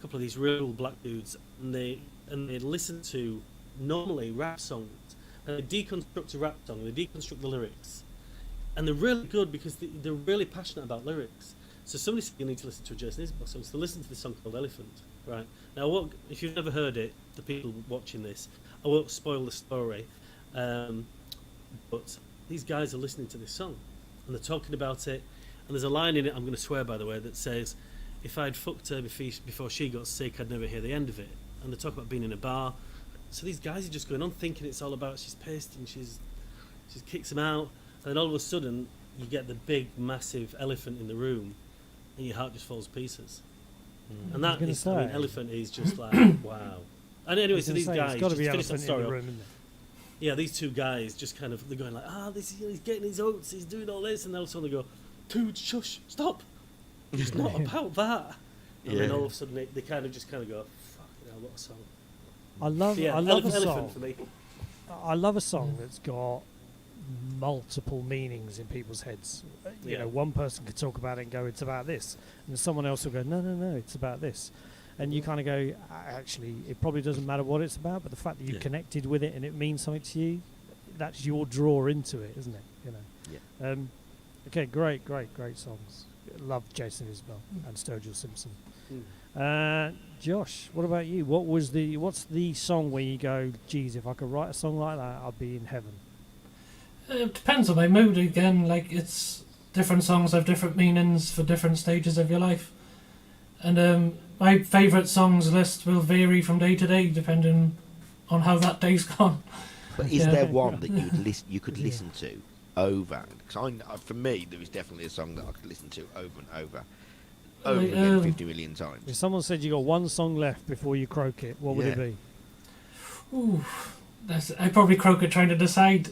couple of these real black dudes, and they listen to normally rap songs, and they deconstruct a rap song, they deconstruct the lyrics, and they're really good because they're really passionate about lyrics. So somebody said you need to listen to a Jason Isbell song, so listen to this song called "Elephant." Right now, if you've never heard it, the people watching this, I won't spoil the story, but these guys are listening to this song and they're talking about it, And there's a line in it, I'm going to swear by the way, that says, if I'd fucked her before she got sick, I'd never hear the end of it. And they talk about being in a bar. So these guys are just going on thinking it's all about she's pissed and she kicks him out. And then all of a sudden, you get the big, massive elephant in the room and your heart just falls to pieces. And that is, I mean, elephant is just like, wow. And anyway, so these guys, just finish that story off. Yeah, these two guys just kind of, they're going like, he's getting his oats, he's doing all this, and then all of a sudden they go, dude, shush, stop. It's not about that. And then all of a sudden they kind of go, fucking hell, what a song. I love a song. For me. I love a song that's got multiple meanings in people's heads. You know, one person could talk about it and go, it's about this, and someone else will go, no, it's about this. And you kind of go, actually, it probably doesn't matter what it's about, but the fact that you connected with it and it means something to you, that's your draw into it, isn't it? You know. Yeah. Okay, great songs. Love Jason Isbell and Sturgill Simpson. Josh, what about you? What's the song where you go, geez, if I could write a song like that, I'd be in heaven? It depends on my mood again. Like, it's different songs have different meanings for different stages of your life, and my favourite songs list will vary from day to day depending on how that day's gone. But is there one that you could listen to over? Because for me, there is definitely a song that I could listen to over and over again 50 million times. If someone said you got one song left before you croak it, what would it be? Ooh, I probably croak it trying to decide.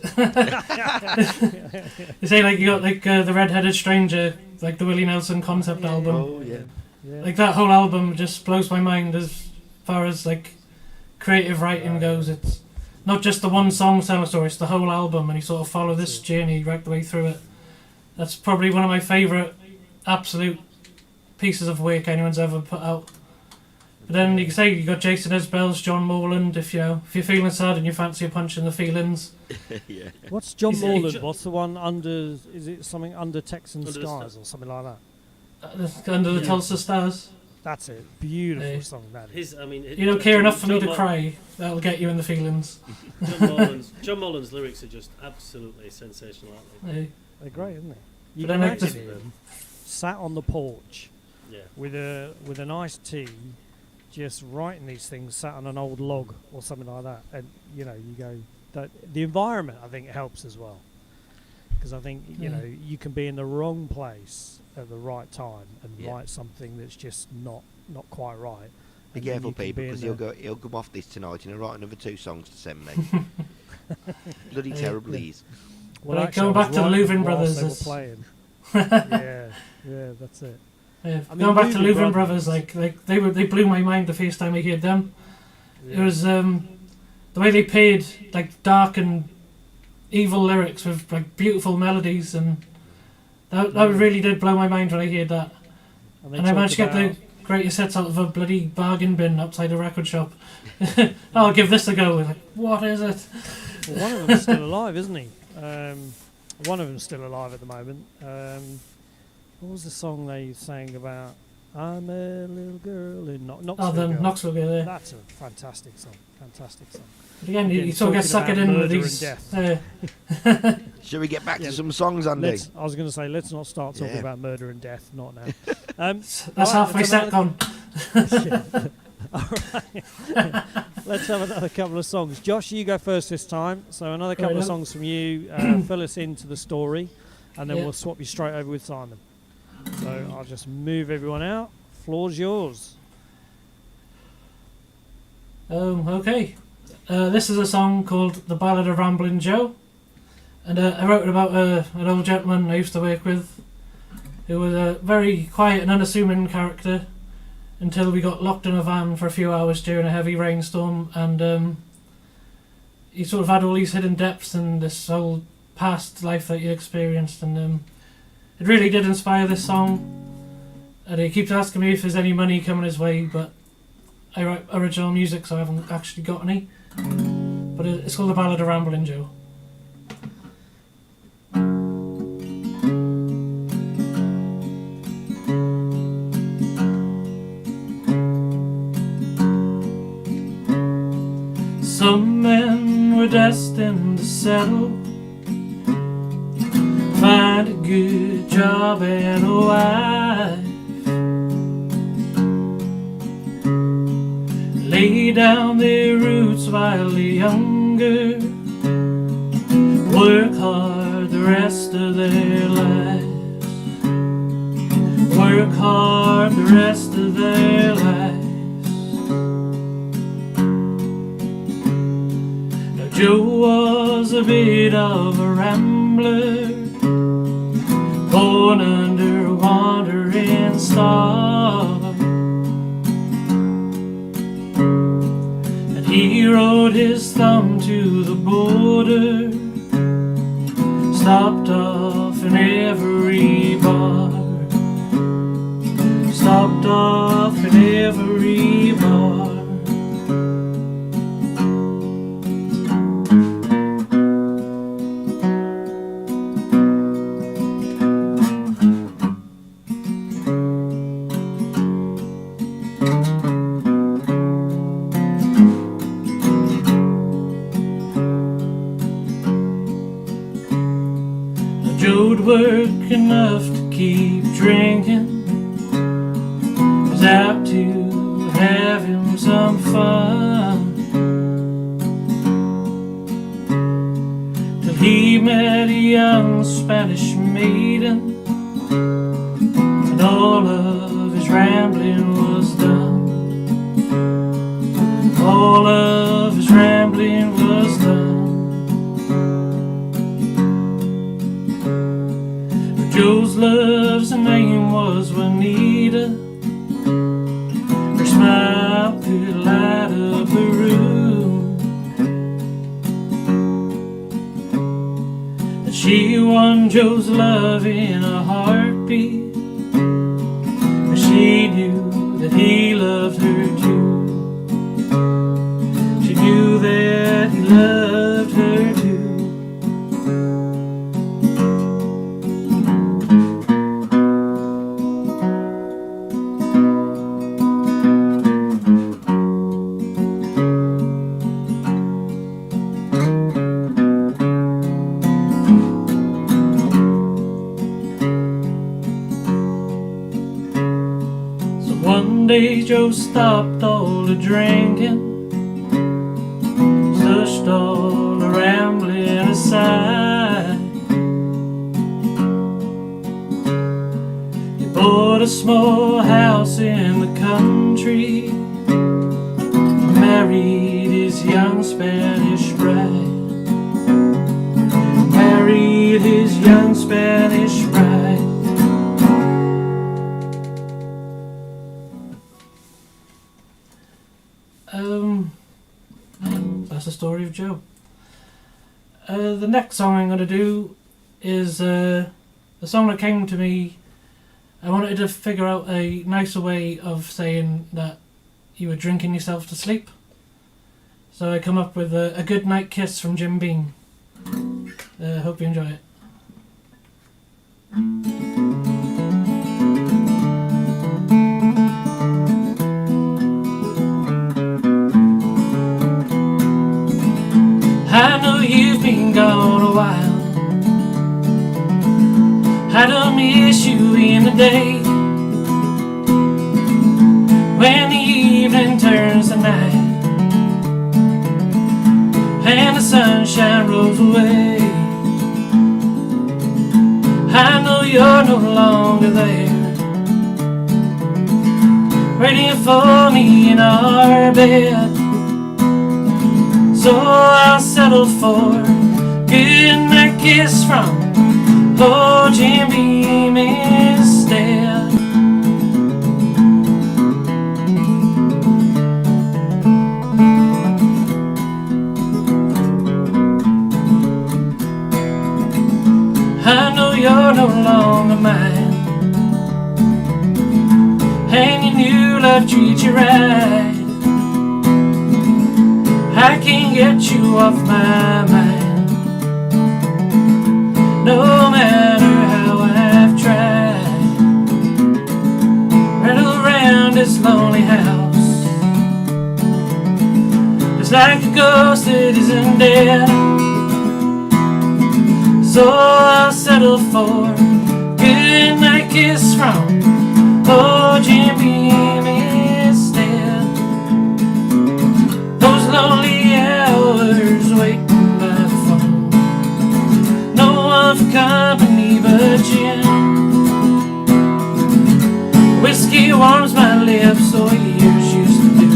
You say like you got like the Red-Headed Stranger, like the Willie Nelson concept album. Oh yeah. Like that whole album just blows my mind as far as like creative writing goes. It's not just the one song telling a story, it's the whole album, and you sort of follow this journey right the way through it. That's probably one of my favourite absolute pieces of work anyone's ever put out. But then you can say you got Jason Isbell's John Morland if you're feeling sad and you fancy a punch in the feelings. Yeah. What's John Morland? What's the one under? Is it something under Texan Skies or something like that? Under the Tulsa Stars. That's it. Beautiful song that is. You don't care enough for me to cry. That'll get you in the feelings. John Morland's lyrics are just absolutely sensational, aren't they? They're great, aren't they? You can imagine him sat on the porch with an iced tea, just writing these things, sat on an old log or something like that, and you go. That the environment, I think, helps as well, because I think you can be in the wrong place at the right time and write something that's just not quite right. Be careful, people, because he'll come off this tonight and he'll write another 2 songs to send me. Bloody terrible he's. Well, like going back to the Louvin Brothers. They were playing. yeah, that's it. Yeah, going back to Louvin Brothers, like they blew my mind the first time I heard them. Yeah. It was the way they played like dark and evil lyrics with like beautiful melodies, and that really did blow my mind when I heard that. And I managed to get the greatest hits out of a bloody bargain bin outside a record shop. I'll give this a go. Like, what is it? Well, one of them's still alive, isn't he? One of them's still alive at the moment. What was the song they sang about? I'm a little girl in Knoxville. Knoxville Girl. Yeah. That's a fantastic song. But again, you sort of get suckered in with these. Shall we get back to some songs, Andy? I was going to say, let's not start talking about murder and death. Not now. That's halfway set gone. All right. Let's have another couple of songs. Josh, you go first this time. So another couple of songs from you. Fill us into the story, and then we'll swap you straight over with Simon. So I'll just move everyone out. Floor's yours. Okay. This is a song called The Ballad of Ramblin' Joe. And I wrote it about an old gentleman I used to work with who was a very quiet and unassuming character until we got locked in a van for a few hours during a heavy rainstorm, and he sort of had all these hidden depths in this whole past life that he experienced, and it really did inspire this song. And he keeps asking me if there's any money coming his way, but I write original music, so I haven't actually got any. But it's called The Ballad of Ramblin' Joe. Some men were destined to settle, find a good job and a wife. Lay down their roots while they're younger, work hard the rest of their lives, work hard the rest of their lives. Now Joe was a bit of a rambler, born under a wandering star. He rode his thumb to the border, stopped off in every bar, stopped off in every bar. Joe'd work enough to keep drinking, was out to have him some fun, till he met a young Spanish maiden, and all of his rambling was done, all of his rambling was done. Joe's love's name was Juanita. Her smile could light up a room, and she won Joe's love in a heartbeat, and she knew that he loved her too. She knew that he loved her too. One day Joe stopped all the drinking, slushed all the rambling aside. He bought a small house in the country, married his young Spanish bride, married his young Spanish bride. That's the story of Joe. The next song I'm going to do is a song that came to me. I wanted to figure out a nicer way of saying that you were drinking yourself to sleep. So I come up with a Good Night Kiss from Jim Beam. Hope you enjoy it. I know you've been gone a while, I don't miss you in the day, when the evening turns to night and the sunshine rolls away. I know you're no longer there, waiting for me in our bed. So I'll settle for a good night kiss from old Jim Beam instead. I know you're no longer mine, and your new love treats you right. I can't get you off my mind, no matter how I've tried. Right around this lonely house, it's like a ghost that isn't dead. So I'll settle for good Getting that kiss from oh Jim Beam instead. Those lonely hours waiting by the phone, no one for company but Jim. Whiskey warms my lips, so years used to do,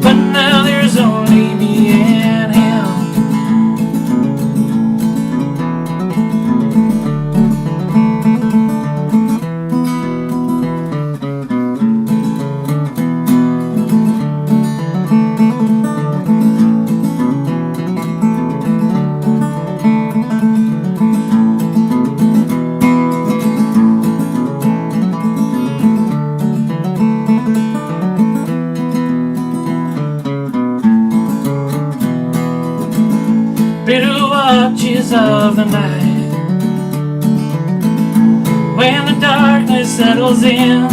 but now there's only me and him. Bitter watches of the night, when the darkness settles in,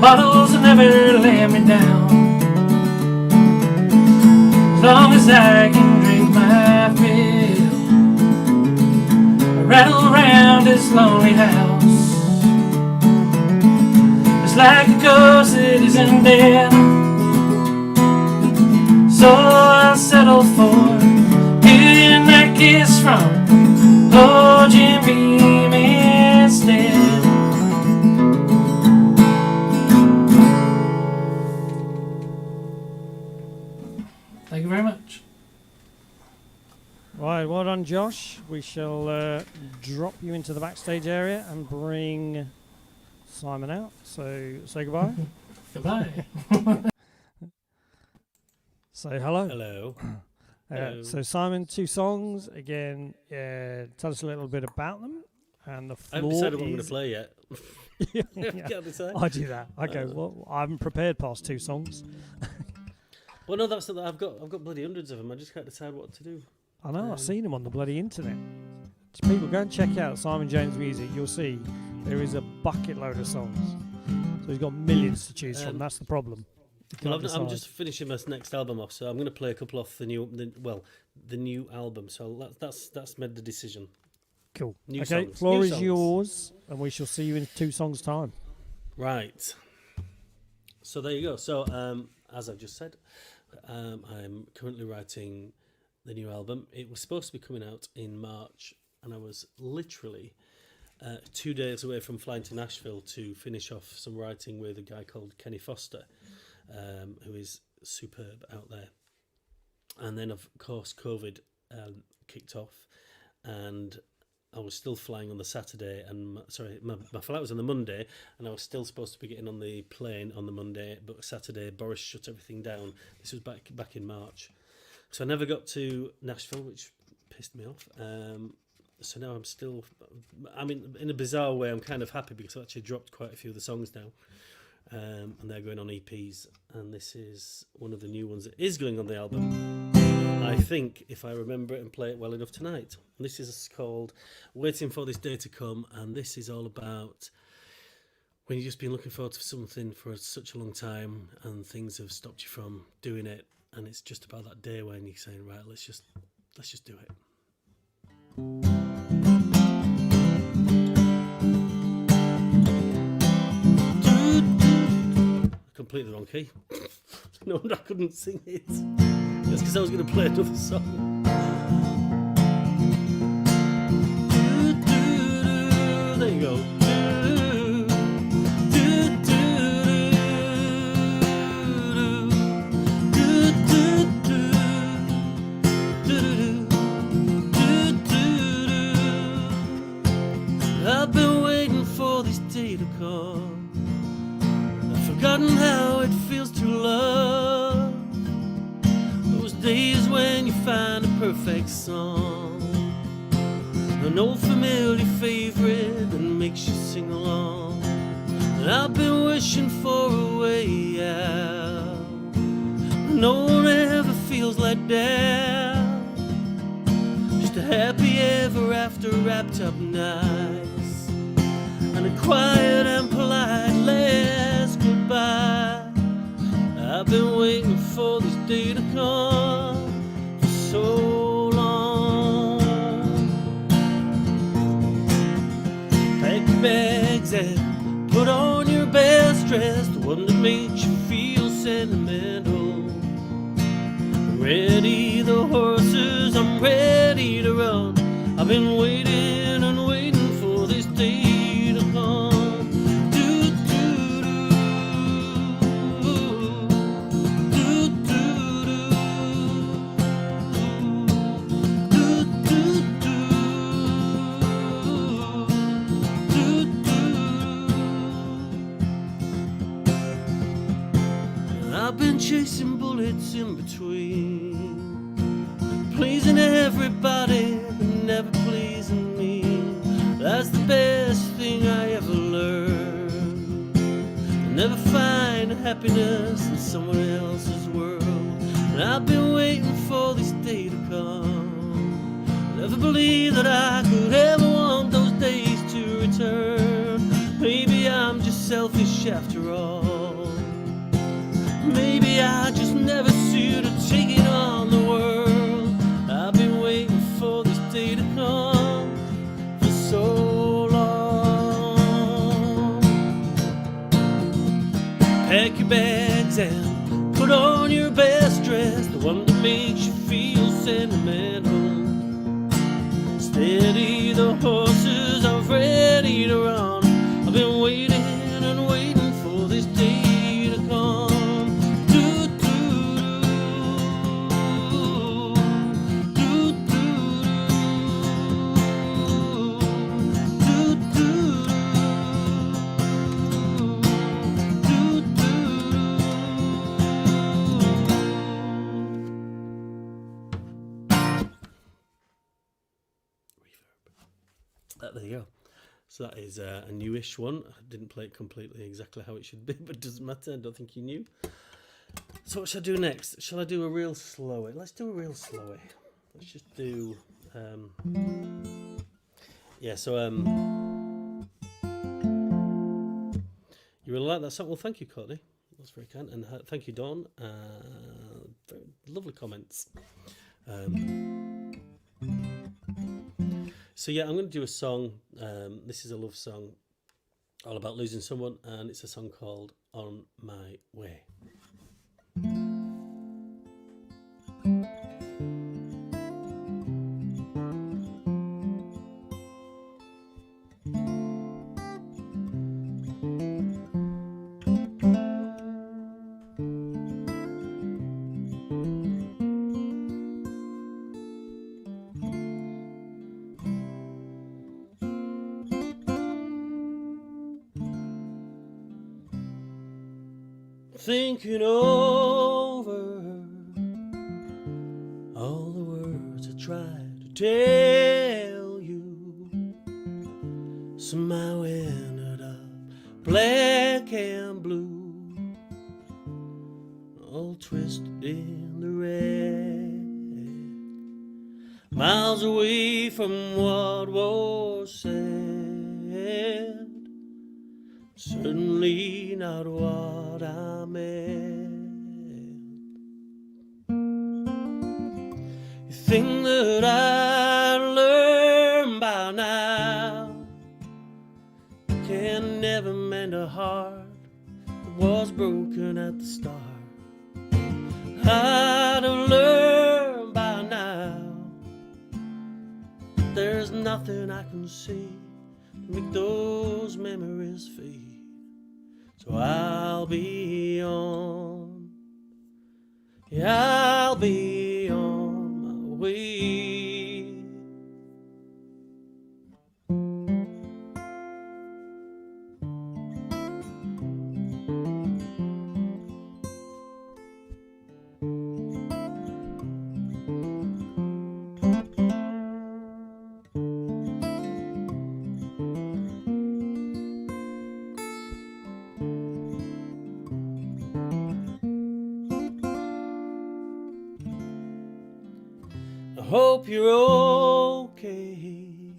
bottles will never let me down, as long as I can drink my fill. I rattle around this lonely house, it's like a ghost that isn't dead. So I'll settle for getting that kiss from oh Jim Beam instead. Thank you very much. Right, well done, Josh. We shall drop you into the backstage area and bring Simon out. So say goodbye. Goodbye. Say hello. Hello. So Simon, 2 songs again. Tell us a little bit about them. And the floor I haven't decided what I'm going to play yet. Yeah. Can't decide. I do that. Okay, well, I haven't prepared past 2 songs. Well, no, that's not that. I've got bloody hundreds of them. I just can't decide what to do. I know. I've seen them on the bloody internet. Just people, go and check out Simon James Music. You'll see there is a bucket load of songs. So he's got millions to choose from. That's the problem. Well, I'm just finishing my next album off, so I'm going to play a couple off the new album. So that's made the decision. Cool. New okay, songs. floor New is songs. yours, and we shall see you in 2 songs' time. Right. So there you go. So as I've just said, I'm currently writing the new album. It was supposed to be coming out in March, and I was literally 2 days away from flying to Nashville to finish off some writing with a guy called Kenny Foster, who is superb out there. And then, of course, COVID kicked off, and I was still flying on the Saturday, and my flight was on the Monday, and I was still supposed to be getting on the plane on the Monday, but Saturday Boris shut everything down. This was back in March, so I never got to Nashville, which pissed me off. So now in a bizarre way, I'm kind of happy because I've actually dropped quite a few of the songs now, and they're going on EPs, and this is one of the new ones that is going on the album, I think, if I remember it and play it well enough tonight. And this is called Waiting for This Day to Come, and this is all about when you've just been looking forward to something for such a long time and things have stopped you from doing it, and it's just about that day when you're saying, right, let's just do it. Completely wrong key. No wonder I couldn't sing it. That's because I was going to play another song. There you go. I've been waiting for this day to come. I've forgotten how it feels to love. Those days when you find a perfect song, an old familiar favorite that makes you sing along. And I've been wishing for a way out. No one ever feels let down. Just a happy ever after wrapped up nights, and a quiet and polite last goodbye. I've been waiting for this day to come for so long. Put on your best dress, the one that makes you feel sentimental. Ready the horses, I'm ready to run. I've been waiting and waiting for this day to come. Do, do, do. Do, do, do. Do, do, do. Do, do. I've been chasing bullets in between, pleasing everybody but never pleasing me. That's the best thing I ever learned. I'll never find happiness in someone else's world, and I've been waiting for this day to come. Never believed that I could ever want those days to return. Maybe I'm just selfish after all. Maybe I just never suited to taking on the world. I've been waiting for this day to come for so long. Pack your bags and put on your best dress, the one that makes you feel sentimental. Steady the horses, I'm ready to run. I've been waiting and waiting for this day to come. There you go. So that is a newish one. I didn't play it completely exactly how it should be, but it doesn't matter. I don't think you knew. So what shall I do next? Shall I do a real slowy? Let's do a real slowy. Let's just do... You really like that song? Well, thank you, Courtney. That's very kind. And thank you, Dawn. Very lovely comments. So yeah, I'm going to do a song. This is a love song all about losing someone, and it's a song called On My Way. Thinking over all the words I tried to tell you, somehow ended up black and blue, all twisted in the red, miles away from what was said, certainly not what I meant. You think that I learned by now can never mend a heart that was broken at the start. I'd have learned by now there's nothing I can see to make those memories fade. So I'll be on, yeah, I'll be on my way. I hope you're okay,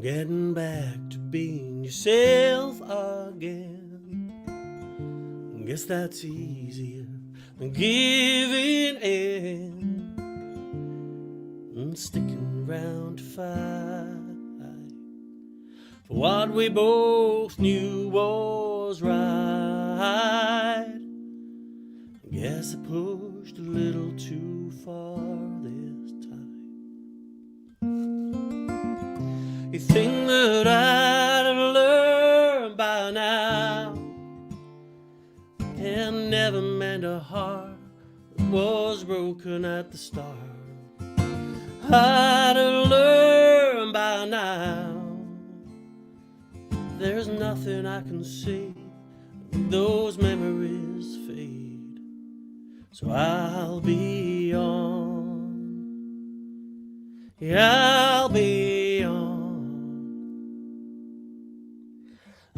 getting back to being yourself again. Guess that's easier than giving in and sticking around to fight for what we both knew was right. Guess I pushed a little too far this time. You think that I'd have learned by now, and never meant a heart that was broken at the start. I'd have learned by now, there's nothing I can see, those memories fade. So I'll be on, yeah, I'll be on,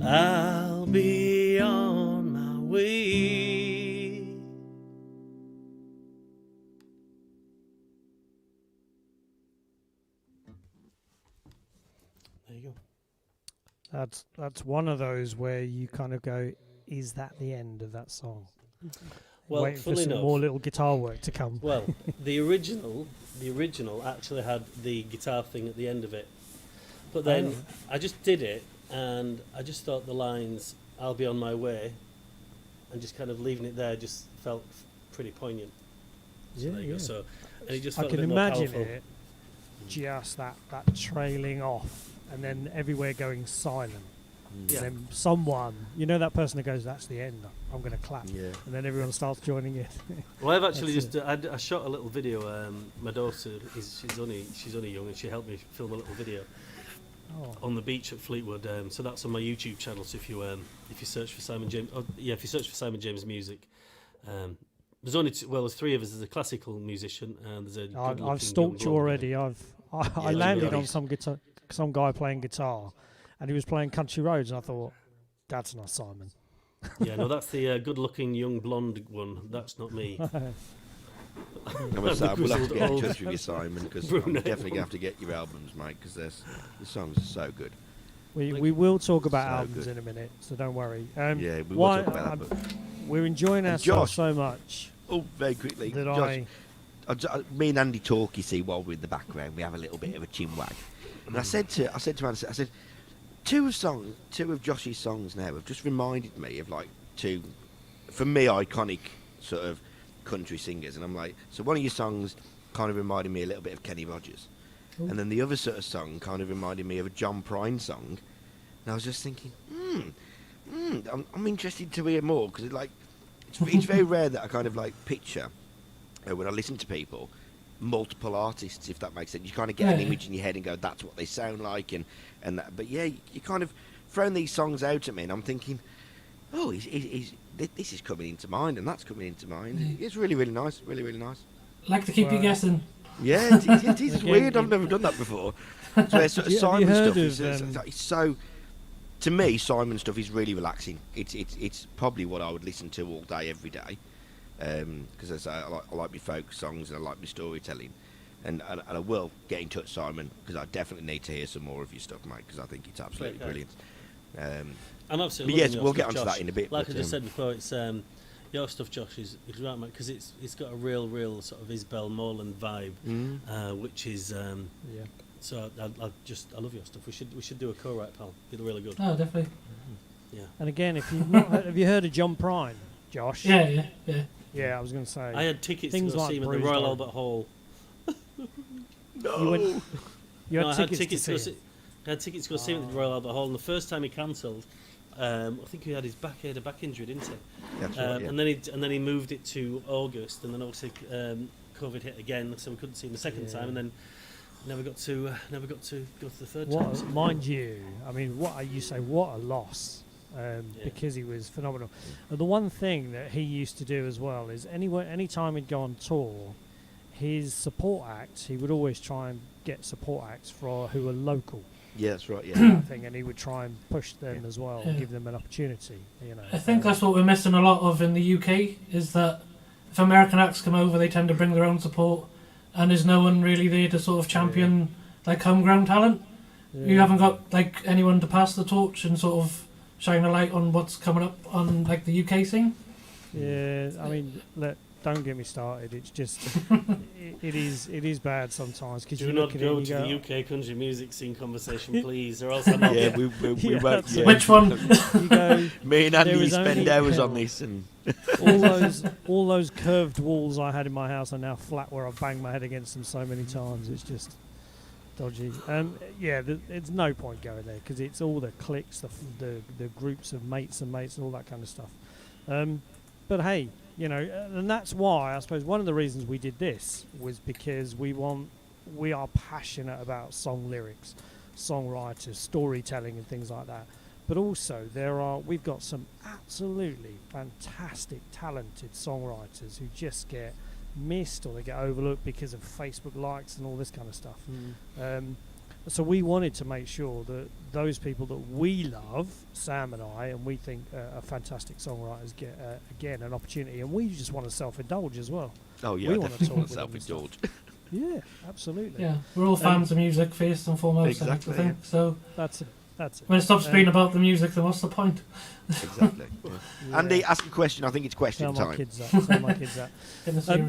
I'll be on my way. There you go. That's one of those where you kind of go, is that the end of that song? Well, waiting for some more little guitar work to come. Well, the original actually had the guitar thing at the end of it, but then I just did it, and I just thought the lines "I'll be on my way," and just kind of leaving it there just felt pretty poignant. So there you go. So, and it just felt I can a bit more imagine powerful. it, just that trailing off, and then everywhere going silent. Yeah. And then someone, that person that goes, "That's the end. I'm going to clap," Yeah. and then everyone starts joining in. Well, I've actually I shot a little video. My daughter she's only young, and she helped me film a little video on the beach at Fleetwood. So that's on my YouTube channel. So if you search for Simon James, if you search for Simon James music, there's only there's three of us. There's a classical musician, and there's a. I've stalked you already. I landed on some guy playing guitar, and he was playing Country Roads, and I thought, that's not Simon. Yeah, no, that's the good-looking young blonde one. That's not me. We'll have to get in touch with you, Simon, because I'm definitely going to have to get your albums, mate, because the songs are so good. We will talk about albums in a minute, so don't worry. Yeah, we will talk about that. But we're enjoying ourselves so much. Oh, very quickly. That me and Andy talk, you see, while we're in the background. We have a little bit of a chinwag. And I said to Andy, I said, two of Josh's songs now have just reminded me of two, for me, iconic sort of country singers. And I'm like, so one of your songs kind of reminded me a little bit of Kenny Rogers. Ooh. And then the other sort of song kind of reminded me of a John Prine song. And I was just thinking, I'm interested to hear more, because it's very rare that I kind of picture, when I listen to people, multiple artists, if that makes sense. You kind of get an image in your head and go, that's what they sound like, and that. But yeah, you kind of throwing these songs out at me, and I'm thinking, oh, this is coming into mind, and that's coming into mind. It's really, really nice, really, really nice. Like to keep you guessing. Yeah, it is weird. I've never done that before. So Simon stuff is so. To me, Simon stuff is really relaxing. It's probably what I would listen to all day, every day. Because as I like my folk songs, and I like my storytelling, and I will get in touch, Simon, because I definitely need to hear some more of your stuff, mate, because I think it's absolutely brilliant. I'm absolutely. But yes, we'll get onto that in a bit. Like I just said before, it's your stuff, Josh, is right, mate, because it's got a real sort of Isabel Moreland vibe, which is So I love your stuff. We should do a co-write, pal. It'll really good. Oh, definitely. Yeah. And again, if you have you heard of John Prine, Josh? Yeah. Yeah, I was going to say. I had tickets to go see him at the Royal Albert Hall. No. You had tickets to see him. I had tickets to go see him at the Royal Albert Hall, and the first time he cancelled, I think he had a back injury, didn't he? That's right, yeah. And then he moved it to August, and then obviously COVID hit again, so we couldn't see him the second time, and then never got to go to the third time. Mind you, I mean, what a loss. Because he was phenomenal. And the one thing that he used to do as well is any time he'd go on tour, his support acts, he would always try and get support acts who are local. Yeah, that's right. Yeah, and he would try and push them as well, give them an opportunity. I think that's what we're missing a lot of in the UK, is that if American acts come over, they tend to bring their own support, and there's no one really there to sort of champion homegrown talent. Yeah. You haven't got anyone to pass the torch and sort of shine a light on what's coming up on the UK scene. Yeah, I mean, don't get me started. It's just it is bad sometimes because you not go to the UK country music scene conversation, please, or else I'm not. Yeah, we won't. Yeah. Which one? You go. Me and Andy spend hours on this, and all those curved walls I had in my house are now flat where I've banged my head against them so many times. It's just dodgy. It's no point going there because it's all the cliques, the groups of mates and all that kind of stuff. But hey, and that's why I suppose one of the reasons we did this was because we are passionate about song lyrics, songwriters, storytelling, and things like that. But also we've got some absolutely fantastic, talented songwriters who just get missed or they get overlooked because of Facebook likes and all this kind of stuff. So we wanted to make sure that those people that we love, Sam and I, and we think are fantastic songwriters get again an opportunity, and we just want to self-indulge as well. Oh yeah, we want to talk self-indulge. Yeah, absolutely. Yeah, we're all fans of music first and foremost. Exactly. I think so. That's it. When it stops being about the music, then what's the point? Exactly. Yeah. Andy, ask a question. I think it's question time. Tell my kids that.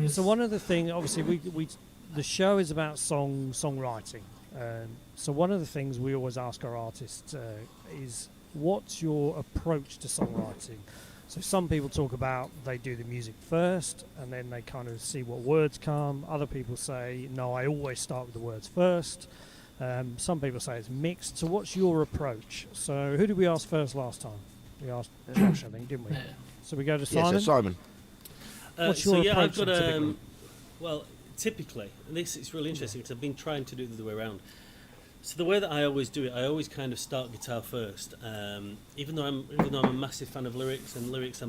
So one of the things, obviously, the show is about songwriting. So one of the things we always ask our artists is, what's your approach to songwriting? So some people talk about they do the music first and then they kind of see what words come. Other people say, no, I always start with the words first. Some people say it's mixed. So what's your approach? So who did we ask first last time? We asked Josh, I think, didn't we? Yeah. So we go to Simon? Yes, Simon. What's your approach I've got typically? Well, typically, and this is really interesting because I've been trying to do it the other way around. So the way that I always do it, I always kind of start guitar first. Even though I'm a massive fan of lyrics, and lyrics are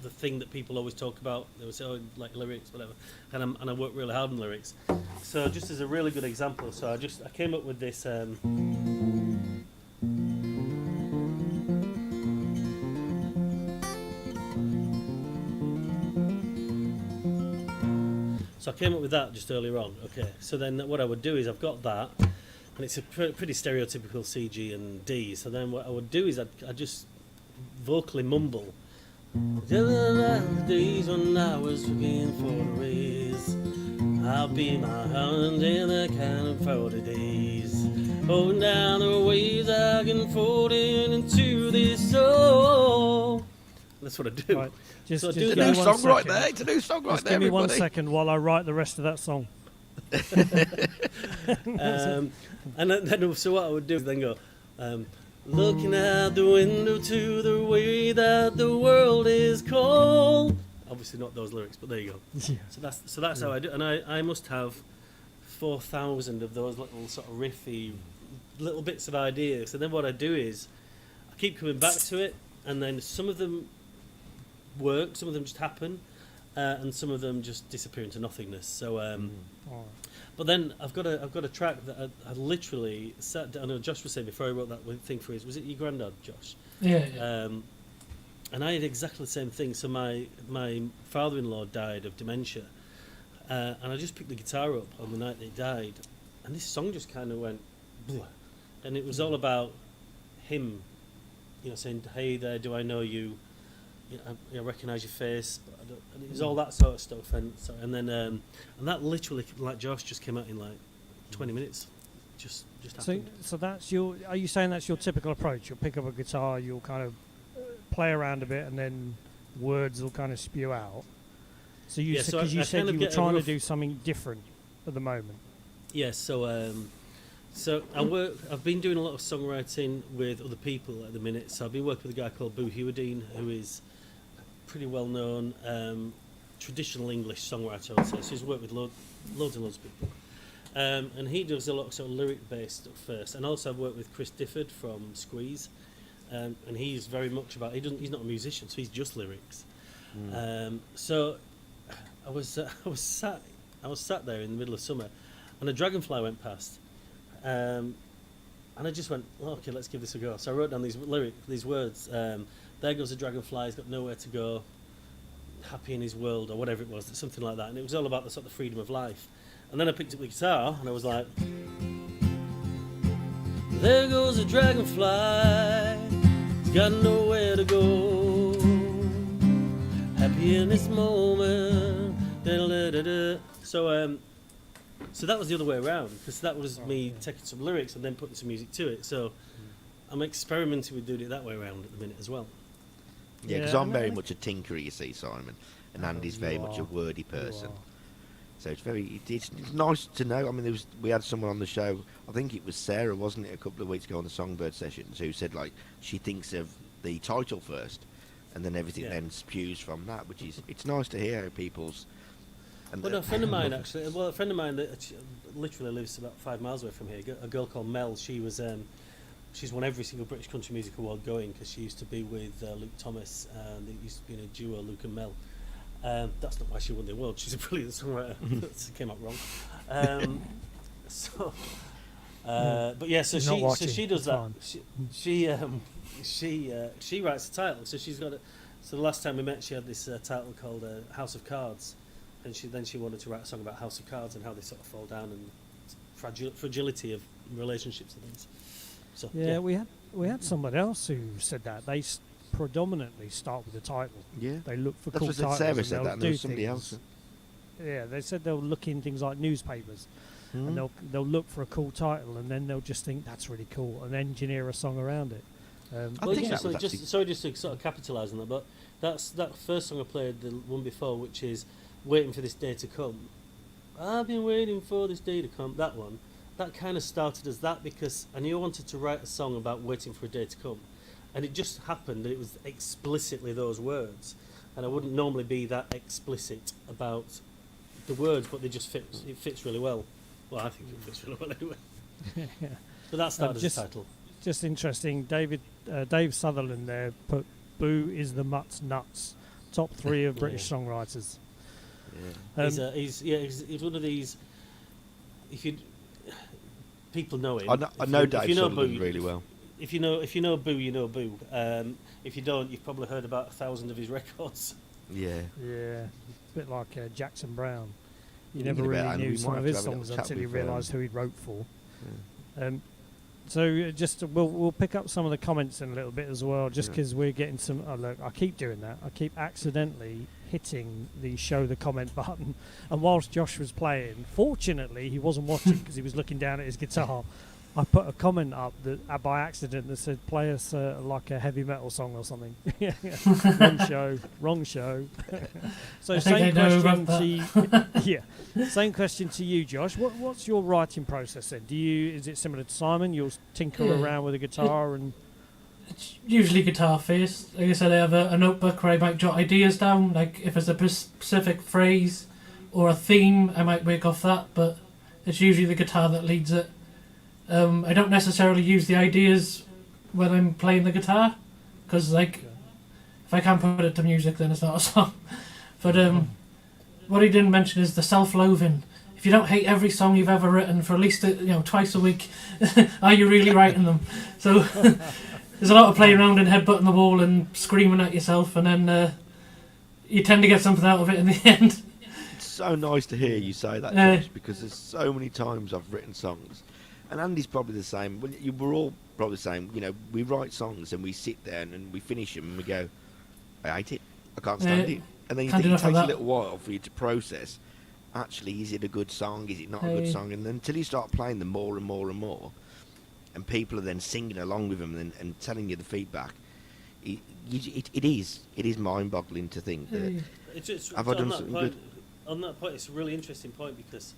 the thing that people always talk about. They would say, "Oh, like lyrics, whatever," and I work really hard on lyrics. So just as a really good example, so I came up with this. So I came up with that just earlier on. Okay, so then what I would do is I've got that, and it's a pretty stereotypical C, G, and D. So then what I would do is I'd just vocally mumble. The days when I was looking for the rays, I'll be my hand in the kind of 40 days. Holding down the waves I can fold into this soul. That's what I do. Right. It's a new song right there. It's a new song right there. Give me 1 second while I write the rest of that song. And then so what I would do is then go, looking out the window to the way that the world is cold. Obviously not those lyrics, but there you go. Yeah. So that's how I do it. And I must have 4,000 of those little sort of riffy little bits of ideas. And then what I do is I keep coming back to it, and then some of them work, some of them just happen, and some of them just disappear into nothingness. So but then I've got a track that I literally sat down. I know Josh was saying before I wrote that thing for his, was it your granddad, Josh? Yeah. And I had exactly the same thing. So my father-in-law died of dementia, and I just picked the guitar up on the night that he died, and this song just kind of went, blah. And it was all about him, saying, "Hey there, do I know you? I recognise your face," but I don't, and it was all that sort of stuff, and then that literally, like Josh, just came out in like 20 minutes, just happened. So that's are you saying that's your typical approach? You'll pick up a guitar, you'll kind of play around a bit, and then words will kind of spew out. So you because you said you were trying to do something different at the moment. Yes. So I've been doing a lot of songwriting with other people at the minute. So I've been working with a guy called Boo Hewardine, who is pretty well known traditional English songwriter, I would say. So he's worked with loads and loads of people, and he does a lot of sort of lyric based stuff first. And also I've worked with Chris Difford from Squeeze, and he's very much about he's not a musician, so he's just lyrics. So I was sat there in the middle of summer, and a dragonfly went past. And I just went, okay, let's give this a go. So I wrote down these words. There goes a dragonfly, he's got nowhere to go, happy in his world, or whatever it was, something like that. And it was all about the sort of freedom of life. And then I picked up the guitar, and I was like, there goes a dragonfly, he's got nowhere to go, happy in this moment. So that was the other way around, because that was me taking some lyrics and then putting some music to it. So I'm experimenting with doing it that way around at the minute as well. Yeah, because I'm very much a tinkerer, you see, Simon, and Andy's very much a wordy person. So it's nice to know. I mean, we had someone on the show. I think it was Sarah, wasn't it, a couple of weeks ago on the Songbird sessions, who said like she thinks of the title first, and then everything then spews from that. Which is it's nice to hear people's. Well, a friend of mine actually. Well, a friend of mine that literally lives about 5 miles away from here. A girl called Mel. She was. She's won every single British Country Music Award going, because she used to be with Luke Thomas, and it used to be in a duo, Luke and Mel. That's not why she won the award. She's a brilliant songwriter. That came out wrong. But yeah, so she does that. She writes the title. So she's got. So the last time we met, she had this title called House of Cards, and she wanted to write a song about House of Cards and how they sort of fall down and fragility of relationships and things. So, we had someone else who said that they predominantly start with the title. Yeah, they look for that's cool what titles. Sarah said that, and there was somebody else. Yeah, they said they'll look in things like newspapers, and they'll look for a cool title, and then they'll just think that's really cool and engineer a song around it. Sorry, just to sort of capitalise on that, but that first song I played, the one before, which is "Waiting for This Day to Come." I've been waiting for this day to come. That one. That kind of started as that because I knew I wanted to write a song about waiting for a day to come, and it just happened that it was explicitly those words, and I wouldn't normally be that explicit about the words, but they just fit. It fits really well. Well, I think it fits really well anyway. But that started as a title. Just interesting. Dave Sutherland there put "Boo is the Mutt's Nuts." Top 3 of British songwriters. Yeah. He's one of these. If you people know him. I know Dave Sutherland really well. If you know Boo, you know Boo. If you don't, you've probably heard about 1,000 of his records. Yeah. Yeah. A bit like Jackson Brown. You never really knew some of his songs until you realised who he wrote for. Yeah. So just we'll pick up some of the comments in a little bit as well, just because we're getting some. Oh, look, I keep doing that. I keep accidentally hitting the show the comment button, and whilst Josh was playing, fortunately he wasn't watching because he was looking down at his guitar. I put a comment up that by accident that said play us like a heavy metal song or something. Wrong show. So same question to same question to you, Josh. What's your writing process then? Is it similar to Simon? You'll tinker around with a guitar and. It's usually guitar first. Like I said, I have a notebook where I might jot ideas down. Like if it's a specific phrase or a theme, I might work off that. But it's usually the guitar that leads it. I don't necessarily use the ideas when I'm playing the guitar, because if I can't put it to music, then it's not a song. But what he didn't mention is the self-loathing. If you don't hate every song you've ever written for at least twice a week, are you really writing them? So there's a lot of playing around and headbutting the wall and screaming at yourself, and then you tend to get something out of it in the end. It's so nice to hear you say that, Josh, because there's so many times I've written songs. And Andy's probably the same. We're all probably the same. We write songs and we sit there and we finish them and we go, I hate it. I can't stand it. And then it takes a little while for you to process. Actually, is it a good song? Is it not a good song? And then until you start playing them more and more and more, and people are then singing along with them and telling you the feedback, it is mind-boggling to think that. Have I done something good? On that point, it's a really interesting point because.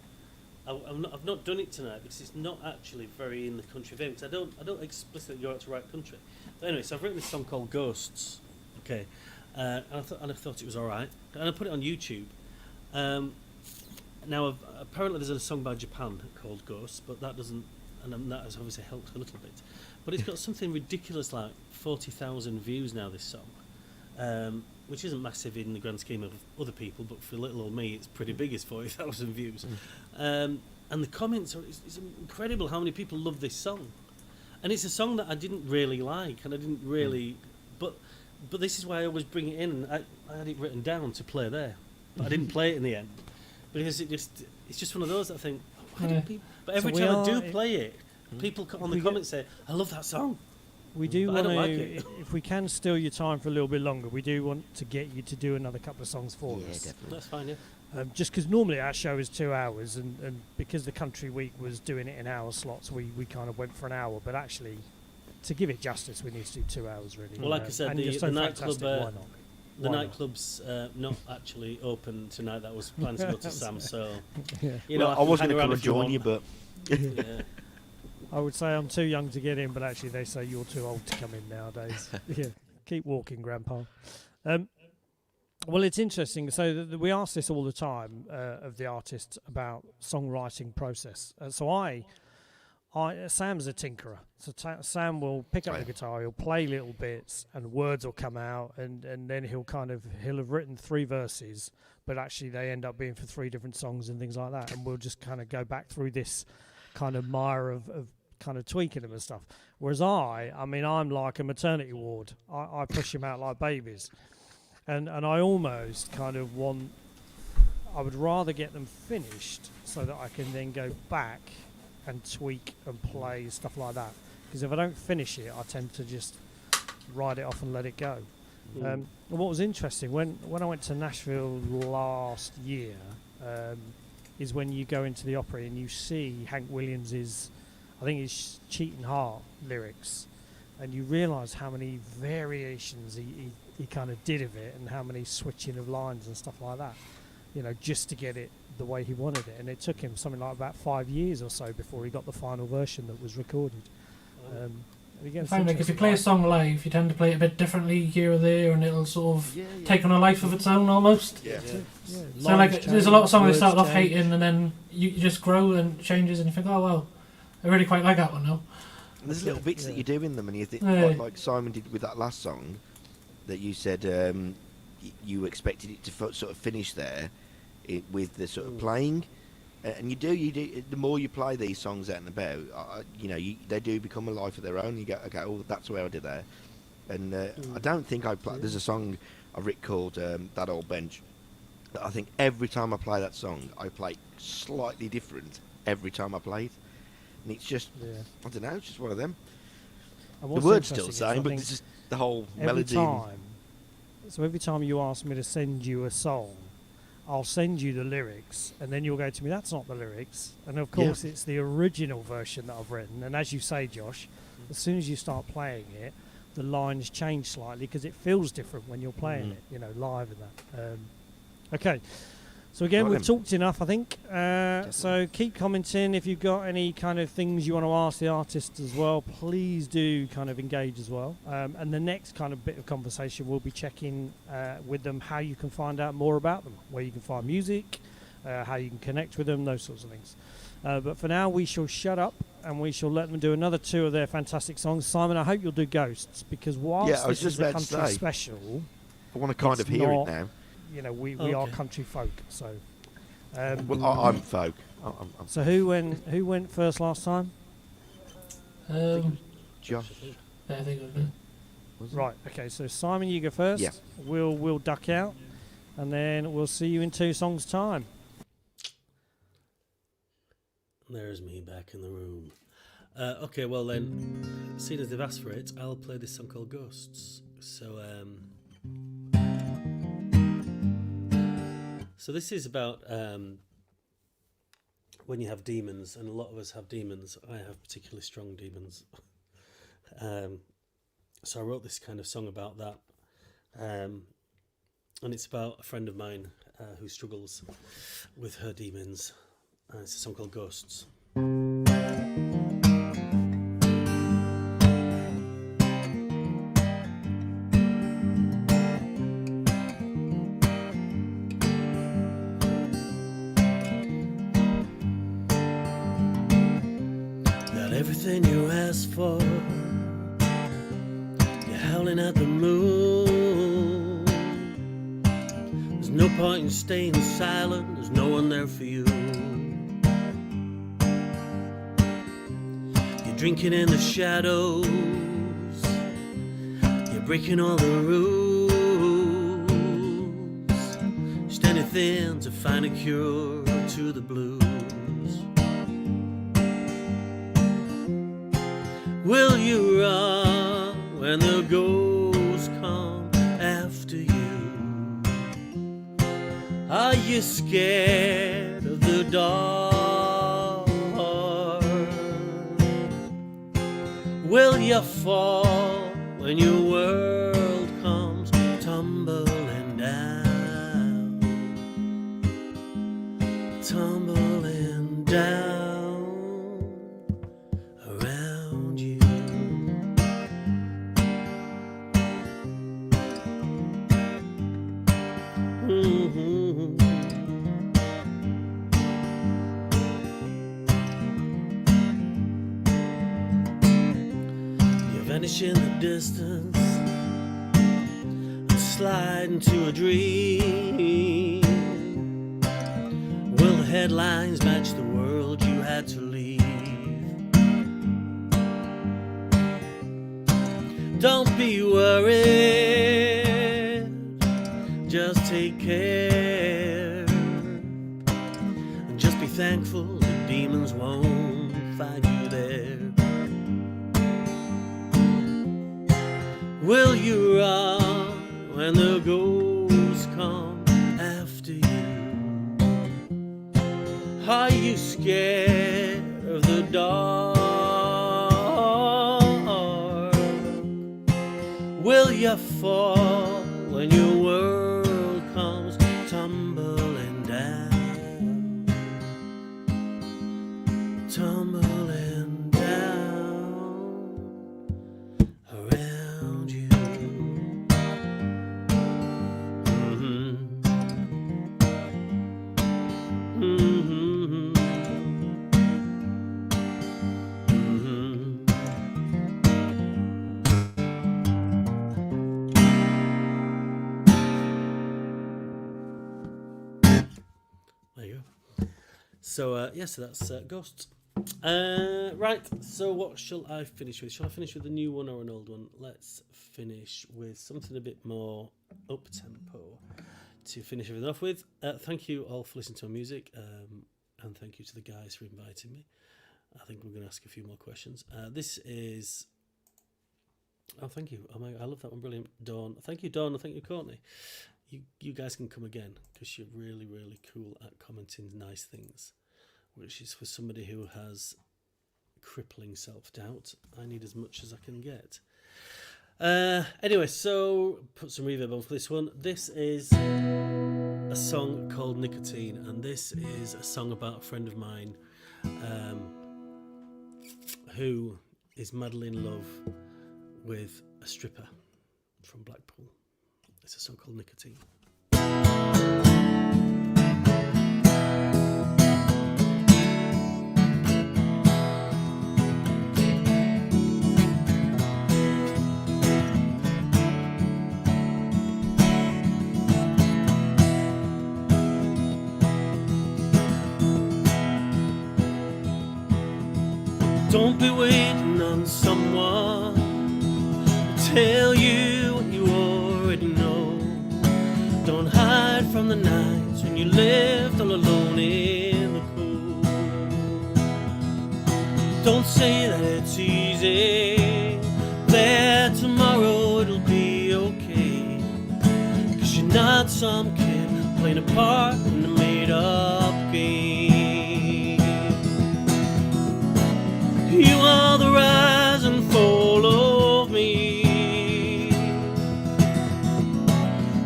I've not done it tonight because it's not actually very in the country vein. Because I don't explicitly go out to write country. But anyway, so I've written this song called Ghosts. Okay, and I thought it was all right, and I put it on YouTube. Now apparently there's a song by Japan called Ghosts, but that doesn't, and that has obviously helped a little bit. But it's got something ridiculous like 40,000 views now. This song. Which isn't massive in the grand scheme of other people, but for little old me, it's pretty big as 40,000 views. And the comments it's incredible how many people love this song. And it's a song that I didn't really like, and I didn't really... But this is why I always bring it in. I had it written down to play there, but I didn't play it in the end. Because it's just one of those that I think, why do people... But every time I do play it, people on the comments say, I love that song. We do want to, if we can steal your time for a little bit longer, we do want to get you to do another couple of songs for us. Definitely. That's fine, Just because normally our show is 2 hours, and because the Country Week was doing it in hour slots, we kind of went for an hour. But actually, to give it justice, we need to do 2 hours really. Well, like I said, the nightclub. The Why nightclub's not actually open tonight. That was planned to go to Sam, so Yeah. you know, I was going to hang come around and if you join want. you, but Yeah. I would say I'm too young to get in, but actually they say you're too old to come in nowadays. Yeah, keep walking, Grandpa. Well, it's interesting. So we ask this all the time of the artists about songwriting process. So Sam's a tinkerer. So Sam will pick up the guitar, he'll play little bits, and words will come out, and then he'll have written 3 verses, but actually they end up being for 3 different songs and things like that. And we'll just kind of go back through this kind of mire of kind of tweaking them and stuff. Whereas I'm like a maternity ward. I push him out like babies. And I almost kind of I would rather get them finished so that I can then go back and tweak and play, stuff like that. Because if I don't finish it, I tend to just write it off and let it go. And what was interesting, when I went to Nashville last year, is when you go into the Opry and you see Hank Williams's, I think it's Cheating Heart lyrics, and you realise how many variations he kind of did of it, and how many switching of lines and stuff like that, just to get it the way he wanted it. And it took him something like about 5 years or so before he got the final version that was recorded. I find like if you play a song live, you tend to play it a bit differently here or there, and it'll sort of take on a life of its own almost. Yeah. So like there's a lot of songs I started off hating, and then you just grow and changes, and you think, oh wow, I really quite like that one now. And there's little bits that you do in them, and you think, like Simon did with that last song, that you said you expected it to sort of finish there with the sort of playing. And you do. The more you play these songs out and about, they do become a life of their own. You go, okay, oh, that's where I did that. And I don't think I play. There's a song I've written called "That Old Bench." That I think every time I play that song, I play slightly different every time I play it. And it's just, I don't know, it's just one of them. The word's still the same, but it's just the whole melody. So every time you ask me to send you a song, I'll send you the lyrics, and then you'll go to me, that's not the lyrics. And of course, it's the original version that I've written. And as you say, Josh, as soon as you start playing it, the lines change slightly because it feels different when you're playing it, live and that. Okay. So again, we've talked enough, I think. So keep commenting. If you've got any kind of things you want to ask the artists as well, please do kind of engage as well. And the next kind of bit of conversation, we'll be checking with them how you can find out more about them, where you can find music, how you can connect with them, those sorts of things. But for now, we shall shut up and we shall let them do another 2 of their fantastic songs. Simon, I hope you'll do Ghosts, because whilst this is a country special, I want to kind of hear it now. We are country folk, so. Well, I'm folk. I'm so who went first last time? Josh. I think it was me. Right. Okay. So Simon, you go first. Yeah. We'll duck out, and then we'll see you in 2 songs' time. There's me back in the room. Okay. Well then, seeing as they've asked for it, I'll play this song called Ghosts. So this is about when you have demons, and a lot of us have demons. I have particularly strong demons. So I wrote this kind of song about that. And it's about a friend of mine who struggles with her demons. It's a song called Ghosts. Everything you ask for, you're howling at the moon. There's no point in staying silent, there's no one there for you. You're drinking in the shadows, you're breaking all the rules. Just anything to find a cure to the blues. Will you run when the ghosts come after you? Are you scared of the dark? Will you fall when your world comes tumbling down? Tumbling down around you. Mm-hmm. You vanish in the distance and slide into a dream. Will the headlines match the world you had to leave? Don't be worried, just take care, and just be thankful the demons won't find you there. Will you run when the ghosts come after you? Are you scared of the dark? Will you fall when your world comes tumbling down? Tumbling down around you. Mm-hmm. Mm-hmm. Mm-hmm. There you go. So, so that's Ghosts. Right, so what shall I finish with? Shall I finish with a new one or an old one? Let's finish with something a bit more up-tempo to finish everything off with. Thank you all for listening to our music, and thank you to the guys for inviting me. I think we're going to ask a few more questions. This is... Oh, thank you. Oh my, I love that one. Brilliant. Dawn. Thank you, Dawn, and thank you, Courtney. You guys can come again, because you're really, really cool at commenting nice things, which is for somebody who has crippling self-doubt. I need as much as I can get. Anyway, so put some reverb on for this one. This is a song called Nicotine, and this is a song about a friend of mine who is madly in love with a stripper from Blackpool. It's a song called Nicotine. Don't be waiting on someone to tell you what you already know. Don't hide from the nights when you left all alone in the cold. Don't say that it's easy, that tomorrow it'll be okay. 'Cause you're not some kid playing a part in a made-up game. You are the rise and fall of me.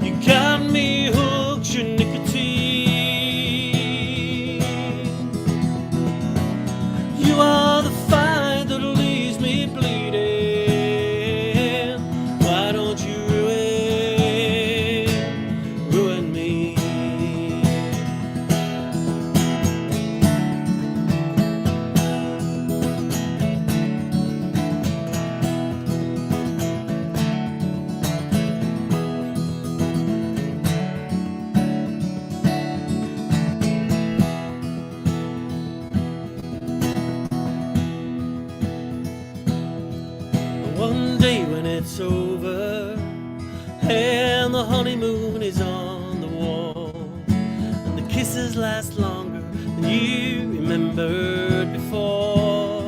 You got me hooked, your nicotine. You are the fire that leaves me bleeding. Why don't you ruin me? One day when it's over and the honeymoon is on the wall and the kisses last longer than you remembered before,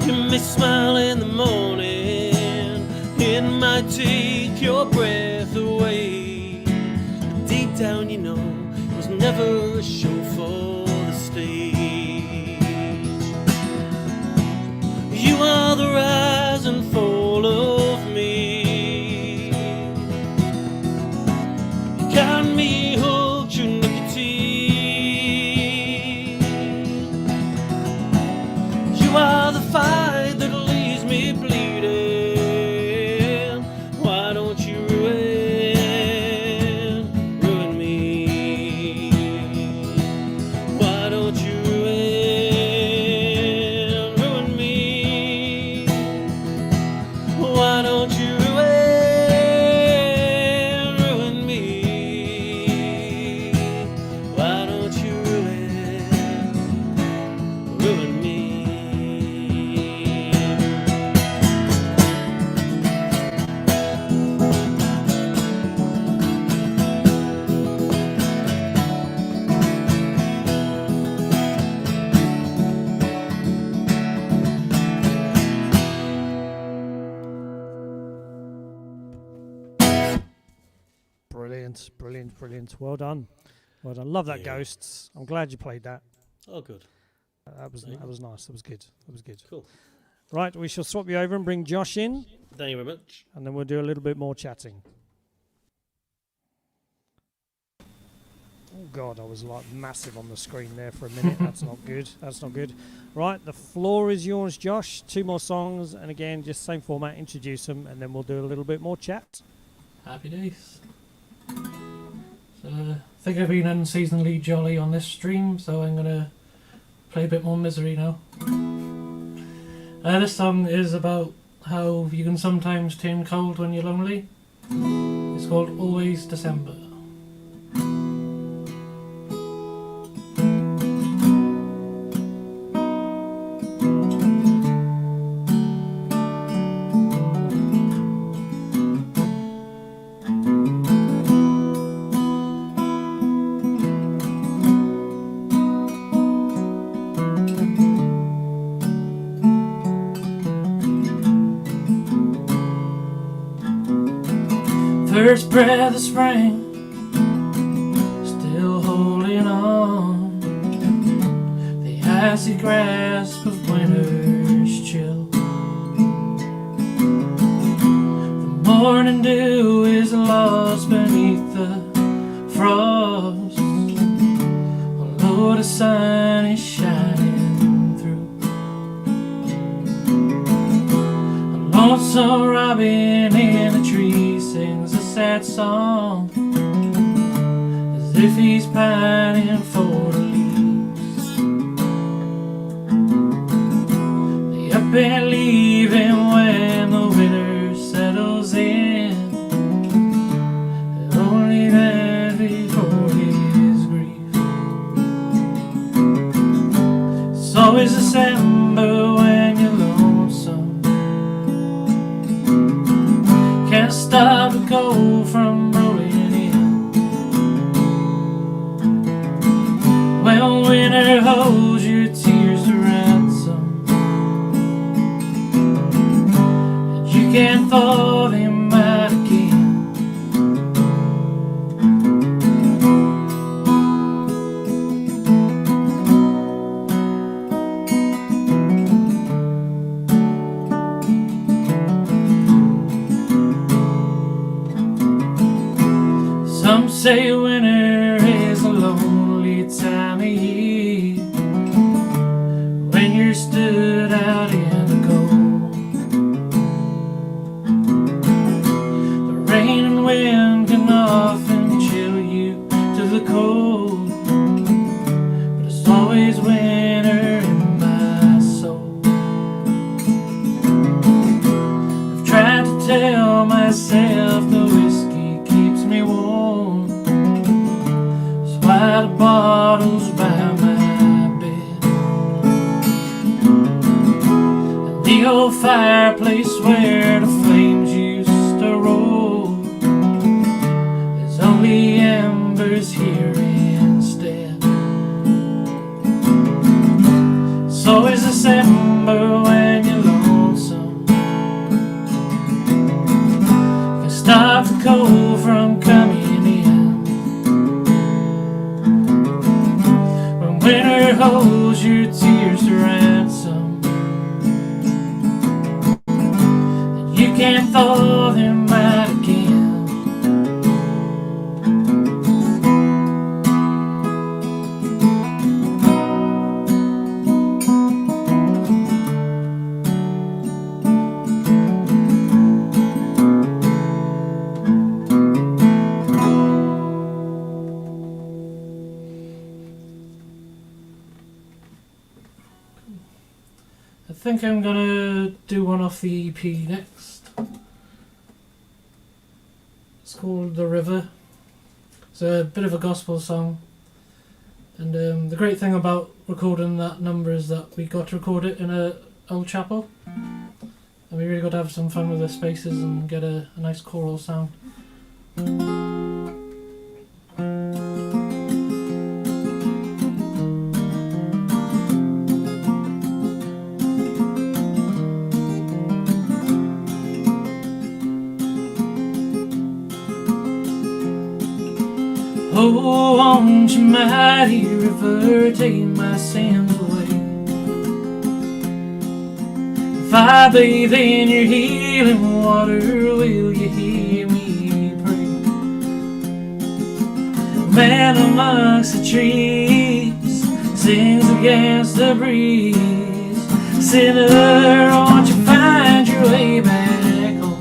you may smile in the morning, it might take your breath away, but deep went down, you know, it was never a show for the stage. You are the rise and fall of me. You got me hooked, you nicotine. You are the fight that leaves me bleeding. Why don't you ruin me? Why don't you ruin me? Why don't you ruin me? Why don't you ruin me? Brilliant, brilliant, brilliant. Well done. Well done. Love that, Yeah. Ghosts. I'm glad you played that. Oh, good. That was nice. That was good. That was good. Cool. Right, we shall swap you over and bring Josh in, Thank you very much. and then we'll do a little bit more chatting. Oh God, I was like massive on the screen there for a minute. That's not good. That's not good. Right, the floor is yours, Josh. 2 more songs, and again, just same format. Introduce them, and then we'll do a little bit more chat. Happy days. So, I think I've been unseasonably jolly on this stream, so I'm gonna play a bit more misery now. This song is about how you can sometimes turn cold when you're lonely. It's called Always December. First breath of spring, still holding on. The icy grasp of winter's chill. The morning dew is lost beneath the frost, although the sun is shining through. A lonesome robin in a tree sings a sad song, as if he's pining for the leaves. They up and leave him when the winter settles in, and only then before his grief. It's always December when you're lonesome, can't stop the cold from rolling in. When winter holds your tears to ransom, and you can't thaw them out again. Some say winter is a lonely time of year, when you're stood out in the cold. The rain and wind can often chill you to the cold, but it's always winter in my soul. I've tried to tell myself the whiskey keeps me warm, so why the bottles by my bed, and the old fireplace where the flames used to roll, there's only embers here instead. It's always December when you're lonesome, can stop the cold from coming in. holds your tears to ransom, and you can't thaw them out again. I think I'm gonna do one off the EP next. It's called The River. It's a bit of a gospel song, and the great thing about recording that number is that we got to record it in a old chapel, and we really got to have some fun with the spaces and get a nice choral sound. Oh, won't you, mighty river, take my sins away? If I bathe in your healing water, will you hear me pray? Man amongst the trees sings against the breeze. Sinner, won't you find your way back home?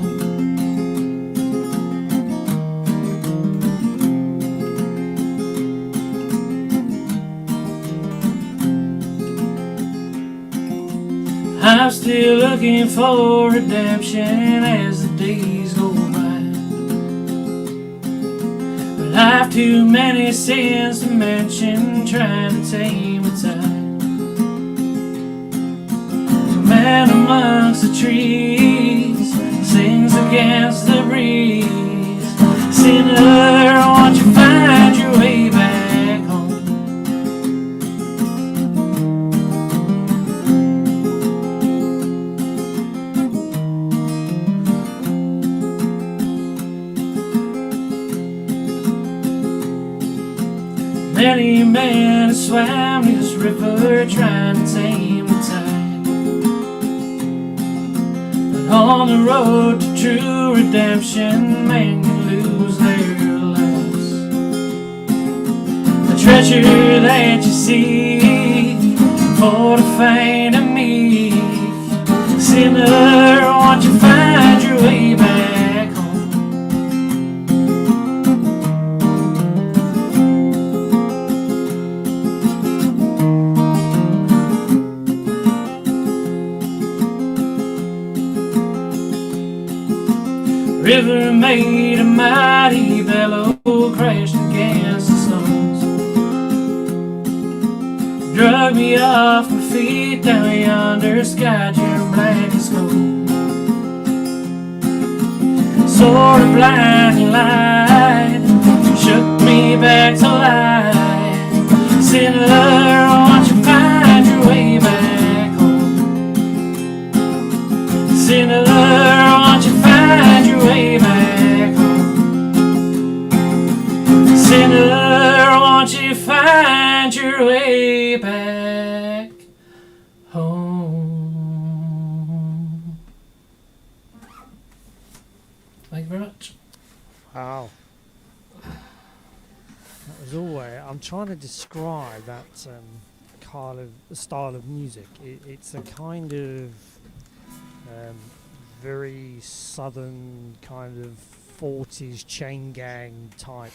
I'm still looking for redemption as the days go by, but I've too many sins to mention, trying to tame a tide. The man amongst the trees sings against the breeze. Sinner, won't you find your way back home? Many men have swam this river trying to tame the tide, but on the road to true redemption, men can lose their lives. The treasure that you seek for the faint and meek, sinner, won't you find your way back home? River made a mighty bellow, crashed against the stones, drug me off my feet down yonder, sky turned black as coal. Sort of blinding light shook me back to life. Sinner, won't you find your way back home? Sinner, won't you find your way back home? Sinner, won't you find your way back home? Thank you very much. Wow. That was always. I'm trying to describe that kind of style of music. It's a kind of very southern kind of 40s chain gang type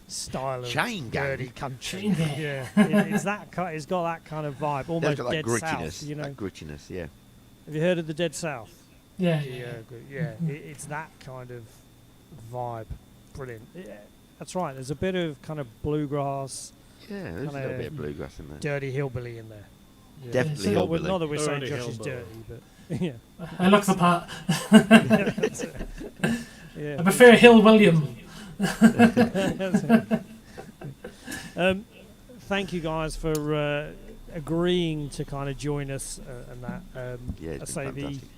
style of dirty country. Yeah, it's that. It's got that kind of vibe, almost got that Dead grittiness, South. You know, that grittiness. Yeah. Have you heard of the Dead South? Yeah. It's that kind of vibe. Brilliant. Yeah, that's right. There's a bit of kind of bluegrass. Yeah, there's a little bit of bluegrass in there. Dirty hillbilly in there. Yeah. Definitely hillbilly. Not that we're saying Dirty Josh is hillbilly. dirty, but yeah. I look the part. Yeah. I prefer Hill William. Thank you guys for agreeing to kind of join us and that. Yeah, it's I been say fantastic.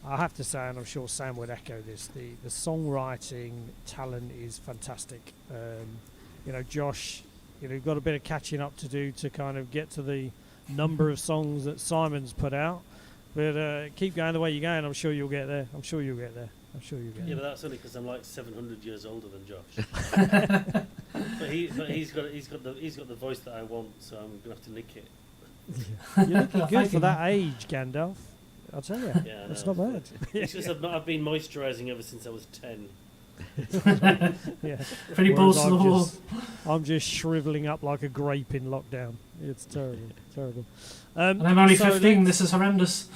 I have to say, and I'm sure Sam would echo this, the songwriting talent is fantastic. You know, Josh you've got a bit of catching up to do to kind of get to the number of songs that Simon's put out. But keep going the way you're going. I'm sure you'll get there. Yeah, but that's only because I'm like 700 years older than Josh. but he's got the voice that I want, so I'm gonna have to nick it. You're looking good for that age, Gandalf. I'll tell you. Yeah, that's not bad. It's just I've been moisturising ever since I was 10. Yeah. Pretty balls to the wall. I'm just shrivelling up like a grape in lockdown. It's terrible. And I'm only 15. This is horrendous.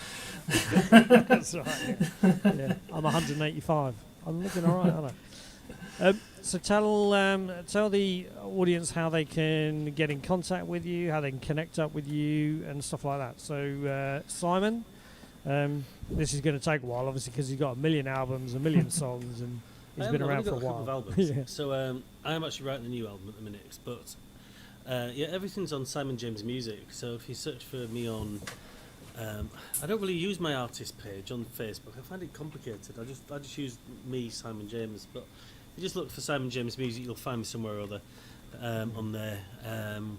That's right. Yeah. I'm 185. I'm looking all right, aren't I? So tell the audience how they can get in contact with you, how they can connect up with you, and stuff like that. So Simon, this is going to take a while, obviously, because he's got 1 million albums, 1 million songs, and he's been around for a while. Couple of albums. Yeah. So I am actually writing a new album at the minute, but everything's on Simon James Music. So if you search for me on, I don't really use my artist page on Facebook. I find it complicated. I just use me, Simon James. But if you just look for Simon James Music, you'll find me somewhere or other on there. And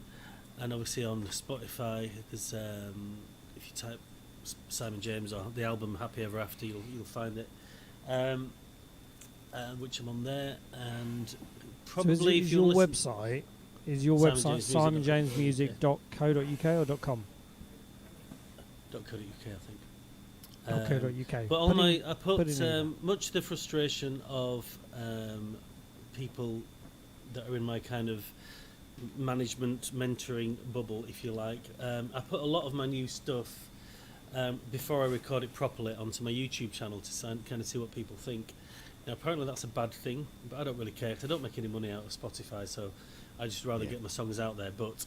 obviously on Spotify, there's if you type Simon James or the album Happy Ever After, you'll find it. Which I'm on there, and probably so if you your website is your website simonjamesmusic.co.uk or .com? .co.uk, I think. .co.uk. But all I put much of the frustration of people that are in my kind of management mentoring bubble, if you like. I put a lot of my new stuff before I record it properly onto my YouTube channel to kind of see what people think. Now, apparently that's a bad thing, but I don't really care because I don't make any money out of Spotify, so I just rather get my songs out there. But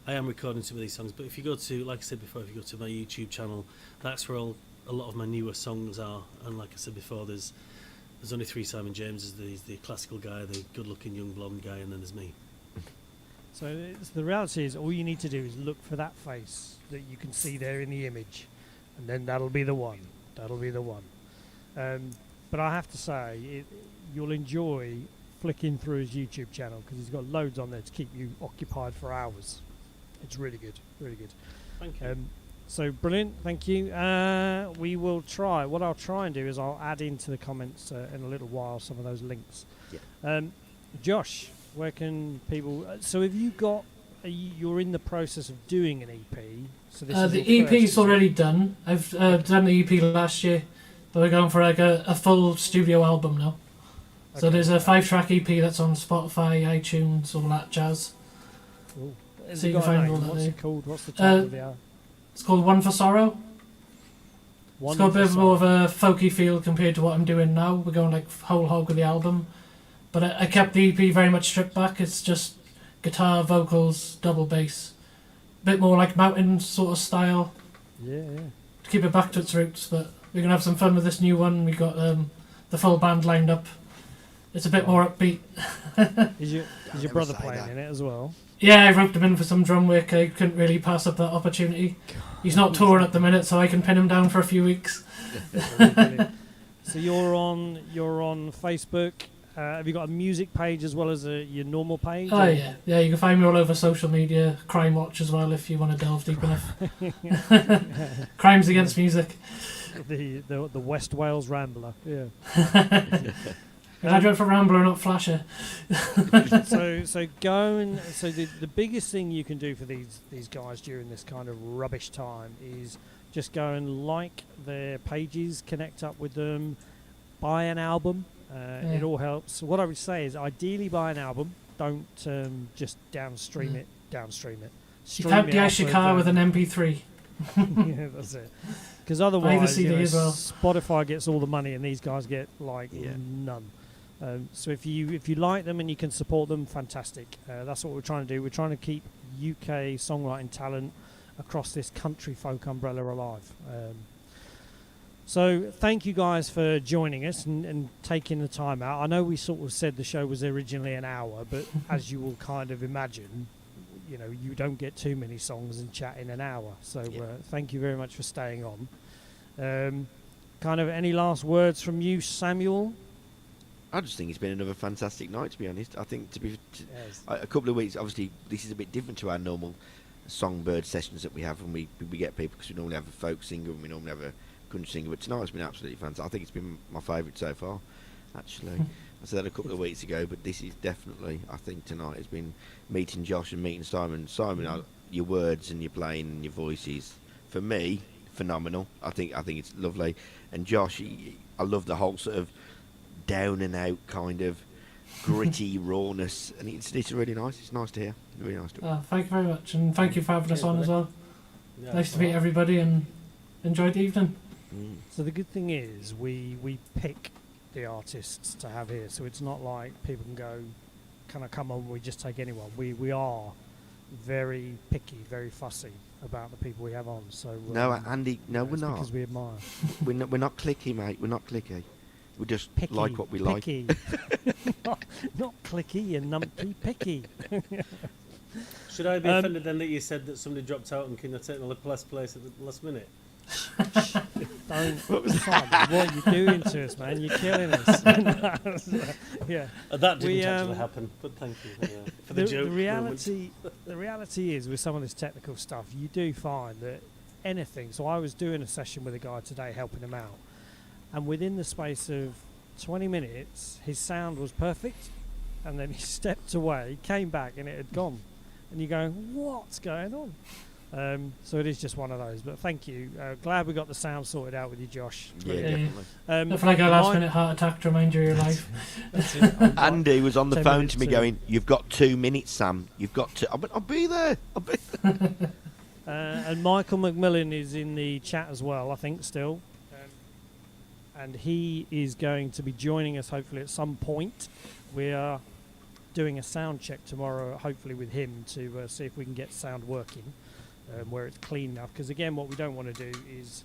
I am recording some of these songs. But if you go to, like I said before, if you go to my YouTube channel, that's where a lot of my newer songs are. And like I said before, there's only 3 Simon Jameses. There's the classical guy, the good-looking young blonde guy, and then there's me. So the reality is, all you need to do is look for that face that you can see there in the image, and then that'll be the one. But I have to say, you'll enjoy flicking through his YouTube channel because he's got loads on there to keep you occupied for hours. It's really good. Thank you. So brilliant, thank you. We will try. What I'll try and do is I'll add into the comments in a little while some of those links. Yeah. Josh, where can people? So have you got? You're in the process of doing an EP. So this is the EP's already done. I've done the EP last year. But we're going for like a full studio album now. Okay. So there's a 5-track EP that's on Spotify, iTunes, all that jazz. Ooh. So you can find all that. What's it called? What's the title of the album? It's called One for Sorrow. It's got a bit more of a folky feel compared to what I'm doing now. We're going like whole hog with the album. But I kept the EP very much stripped back. It's just guitar, vocals, double bass. A bit more like mountain sort of style. Yeah. To keep it back to its roots, but we're going to have some fun with this new one. We got the full band lined up. It's a bit more upbeat. Is your brother playing in it as well? Yeah, I roped him in for some drum work. I couldn't really pass up that opportunity. He's not touring at the minute, so I can pin him down for a few weeks. So you're on Facebook. Have you got a music page as well as your normal page? Oh yeah. You can find me all over social media. Crime Watch as well if you want to delve deep enough. Crimes Against Music. The West Wales Rambler. Yeah. I drove for Rambler, not Flasher. So go and the biggest thing you can do for these guys during this kind of rubbish time is just go and like their pages, connect up with them, buy an album. It all helps. What I would say is ideally buy an album. Don't just downstream it. You can't de-ice your car with an MP3. Yeah, that's it. Because otherwise, Spotify gets all the money and these guys get none. So if you like them and you can support them, fantastic. That's what we're trying to do. We're trying to keep UK songwriting talent across this country folk umbrella alive. So thank you guys for joining us and taking the time out. I know we sort of said the show was originally an hour, but as you will kind of imagine, you don't get too many songs and chat in an hour. So thank you very much for staying on. Kind of any last words from you, Samuel? I just think it's been another fantastic night, to be honest. I think a couple of weeks, obviously, this is a bit different to our normal Songbird sessions that we have when we get people, because we normally have a folk singer and we normally have a country singer, but tonight's been absolutely fantastic. I think it's been my favourite so far, actually. I said that a couple of weeks ago, but this is definitely, I think tonight has been meeting Josh and meeting Simon. Simon, your words and your playing and your voices, for me, phenomenal. I think it's lovely. And Josh, I love the whole sort of down and out kind of gritty rawness, and it's really nice. It's nice to hear. Really nice to hear. Thank you very much, and thank you for having us on as well. Yeah, nice to meet everybody and enjoy the evening. So the good thing is we pick the artists to have here, so it's not like people can go, can I come on, we just take anyone. We are very picky, very fussy about the people we have on. So no, Andy, no, we're not. Because we admire. we're not clicky, mate. We're not clicky. We just picky, like what we picky. Like. not clicky and numpty, picky. Should I be offended then that you said that somebody dropped out and can I take the last place at the last minute? Don't. What are you doing to us, man? You're killing us. Yeah. That didn't actually happen, but thank you for the joke. The reality is, with some of this technical stuff, you do find that anything. So I was doing a session with a guy today, helping him out, and within the space of 20 minutes, his sound was perfect, and then he stepped away, came back, and it had gone. And you're going, what's going on? So it is just one of those. But thank you. Glad we got the sound sorted out with you, Josh. Yeah, definitely. I feel like a last-minute heart attack to remind you of your life. Andy was on the phone to me going, you've got 2 minutes, Sam. You've got to... I'll be there. And Michael McMillan is in the chat as well, I think, still. And he is going to be joining us, hopefully, at some point. We are doing a sound check tomorrow, hopefully with him, to see if we can get sound working, where it's clean enough. Because again, what we don't want to do is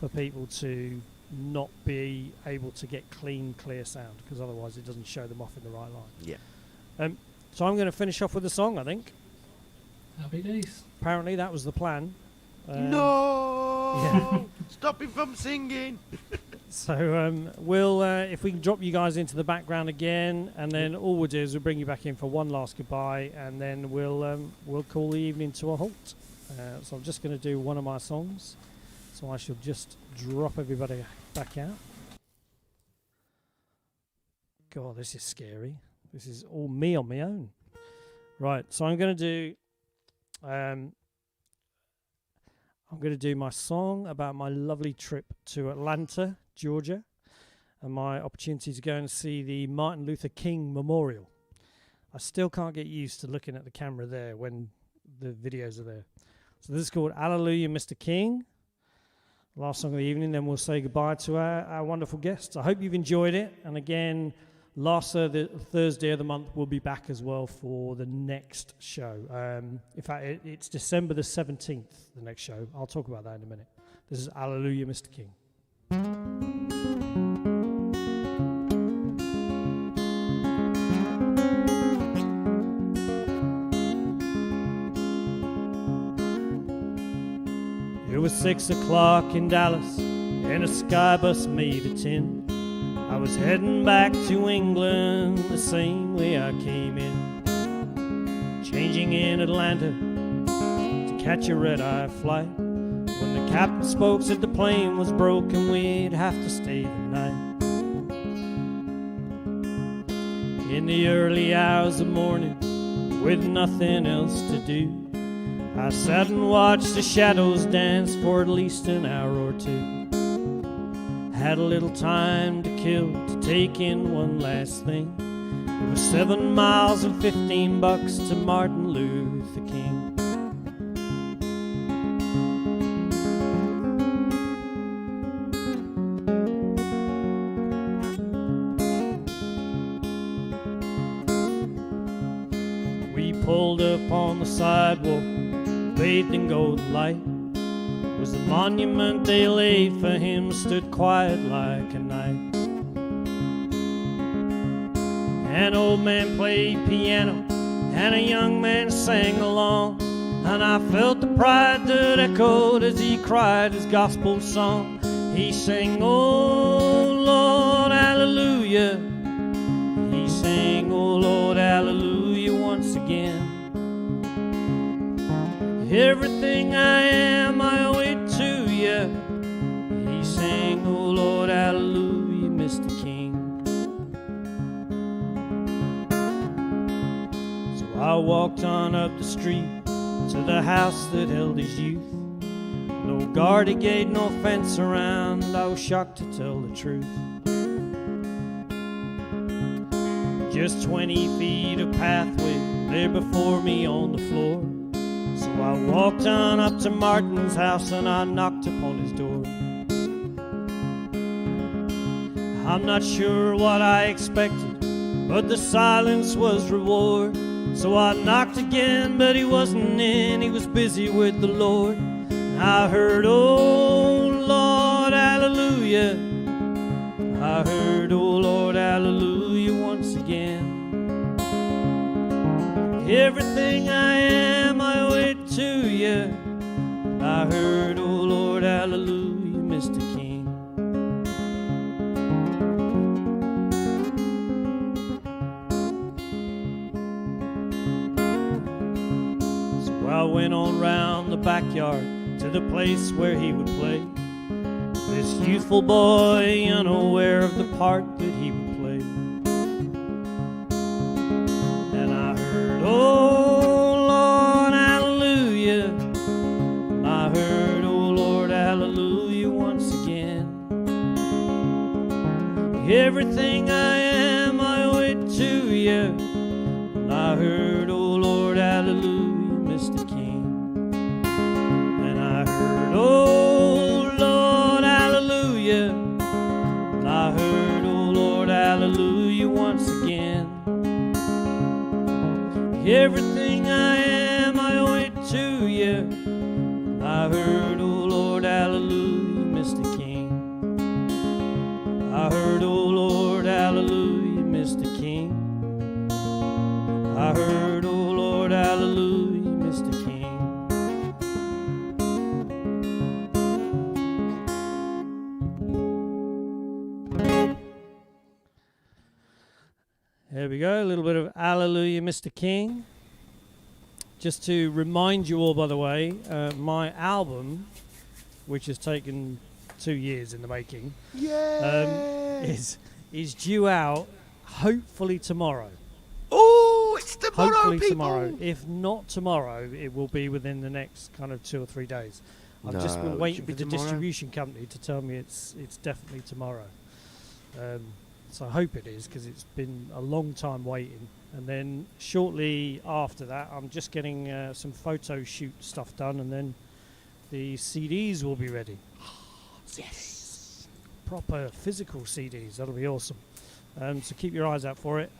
for people to not be able to get clear sound, because otherwise it doesn't show them off in the right line. Yeah. So I'm going to finish off with a song, I think. Happy days. Apparently that was the plan. No! Yeah. Stop him from singing! So we'll, if we can drop you guys into the background again, and then all we'll do is we'll bring you back in for one last goodbye, and then we'll call the evening to a halt. So I'm just going to do one of my songs. So I shall just drop everybody back out. God, this is scary. This is all me on my own. Right, so I'm going to do my song about my lovely trip to Atlanta, Georgia, and my opportunity to go and see the Martin Luther King Memorial. I still can't get used to looking at the camera there when the videos are there. So this is called Hallelujah, Mr. King. Last song of the evening, then we'll say goodbye to our wonderful guests. I hope you've enjoyed it. And again, last Thursday of the month, we'll be back as well for the next show. In fact, it's December the 17th, the next show. I'll talk about that in a minute. This is Hallelujah, Mr. King. It was 6 o'clock in Dallas, and a sky bus made a 10. I was heading back to England the same way I came in, changing in Atlanta to catch a red-eye flight. When the captain spoke, said the plane was broken, we'd have to stay the night. In the early hours of morning, with nothing else to do, I sat and watched the shadows dance for at least an hour or two. Had a little time to kill to take in one last thing. It was 7 miles and $15 to Martin Luther King. We pulled up on the sidewalk, bathed in golden light. Was the monument they laid for him, stood quiet like a knight. An old man played piano and a young man sang along, and I felt the pride that echoed as he cried his gospel song. He sang, "Oh Lord, hallelujah, once again. Everything I am, I owe it to you. He sang, oh Lord, hallelujah, Mr. King. So I walked on up the street to the house that held his youth. No guardy gate, no fence around, I was shocked to tell the truth. Just 20 feet of pathway there before me on the floor. So I walked on up to Martin's house and I knocked upon his door. I'm not sure what I expected, but the silence was reward. So I knocked again, but he wasn't in, he was busy with the Lord. I heard, oh Lord, hallelujah. I heard, oh Lord, hallelujah once again. Everything I am, I owe it to you. I heard, oh Lord, hallelujah, Mr. King. So I went on round the backyard to the place where he would play. This youthful boy, unaware of the part that he would play. And I heard, oh Lord, hallelujah. I heard, oh Lord, hallelujah once again. Everything I am, I owe it to you. I heard, oh Lord, hallelujah, Mr. King. And I heard, oh Lord, hallelujah. I heard, oh Lord, hallelujah once again. Everything I am, I owe it to you. I heard, oh Lord, hallelujah, Mr. King. I heard, oh Lord, hallelujah, Mr. King. I heard, oh Lord, hallelujah, Mr. King. There we go, a little bit of Hallelujah, Mr. King. Just to remind you all, by the way, my album, which has taken 2 years in the making, is due out hopefully tomorrow. Oh, it's tomorrow, Hopefully people. tomorrow. If not tomorrow, it will be within the next kind of 2 or 3 days. I've just been waiting for the distribution company to tell me it's definitely tomorrow. So I hope it is, because it's been a long time waiting. And then shortly after that, I'm just getting some photo shoot stuff done, and then the CDs will be ready. Yes. Proper physical CDs. That'll be awesome. So keep your eyes out for it.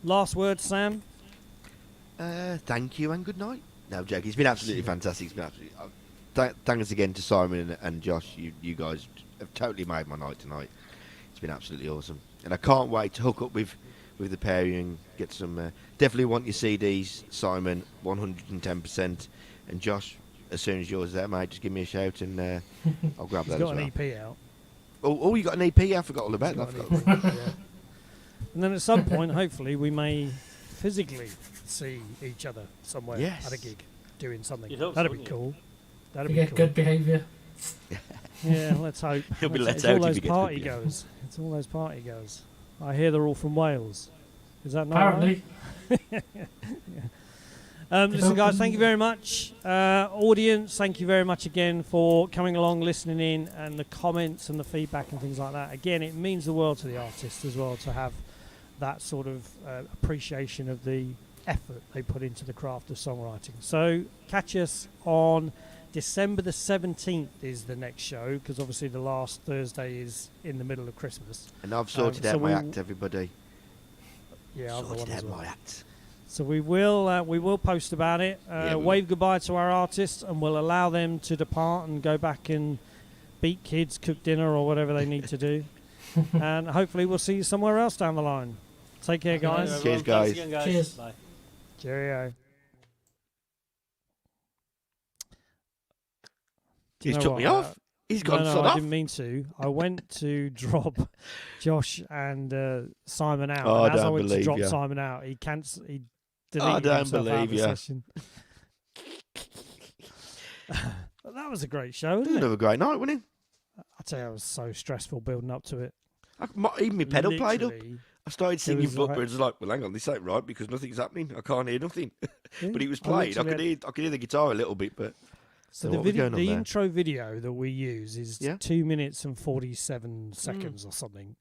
Last word, Sam? Thank you and good night. No, joke. It's been absolutely fantastic. It's been absolutely. Thanks again to Simon and Josh. You guys have totally made my night tonight. It's been absolutely awesome, and I can't wait to hook up with the pair of you and get some. Definitely want your CDs, Simon, 110%, and Josh. As soon as yours is out, mate, just give me a shout and I'll grab that as well. He's got an EP out. Oh, you got an EP? I forgot all about that. Yeah. And then at some point, hopefully, we may physically see each other somewhere at a gig doing something. That'd be cool. That'd be cool. Good behaviour. Yeah, let's hope. He'll be let it's out all if those he gets party good behaviour. goers. It's all those party goers. I hear they're all from Wales. Is that not Apparently. right? Listen, guys, thank you very much. Audience, thank you very much again for coming along, listening in, and the comments and the feedback and things like that. Again, it means the world to the artists as well to have that sort of appreciation of the effort they put into the craft of songwriting. So catch us on December the 17th is the next show, because obviously the last Thursday is in the middle of Christmas. And I've sorted out my act, everybody. Yeah, I've sorted got one out as well. my act. So we will post about it. Wave goodbye to our artists, and we'll allow them to depart and go back and beat kids, cook dinner, or whatever they need to do. And hopefully we'll see you somewhere else down the line. Take care, guys. Cheers, guys. Again, guys. Cheers. Bye. Cheerio. He's took me off. He's gone no, off. I didn't mean to. I went to drop Josh and Simon out. Oh, and as I I don't went to believe drop you. Simon out, he deleted don't himself out of believe the you. session. But that was a great show, wasn't it? Another great night, wasn't it? I tell you, it was so stressful building up to it. Even my pedal played up. Literally, I started singing was like- Blackbirds. I was like, well, hang on, this ain't right because nothing's happening. I can't hear nothing. yeah, But it was I played. I literally could hear the guitar a little bit, but So So the what was video, going on the there? intro video that we use is Yeah. 2 minutes and 47 seconds or something,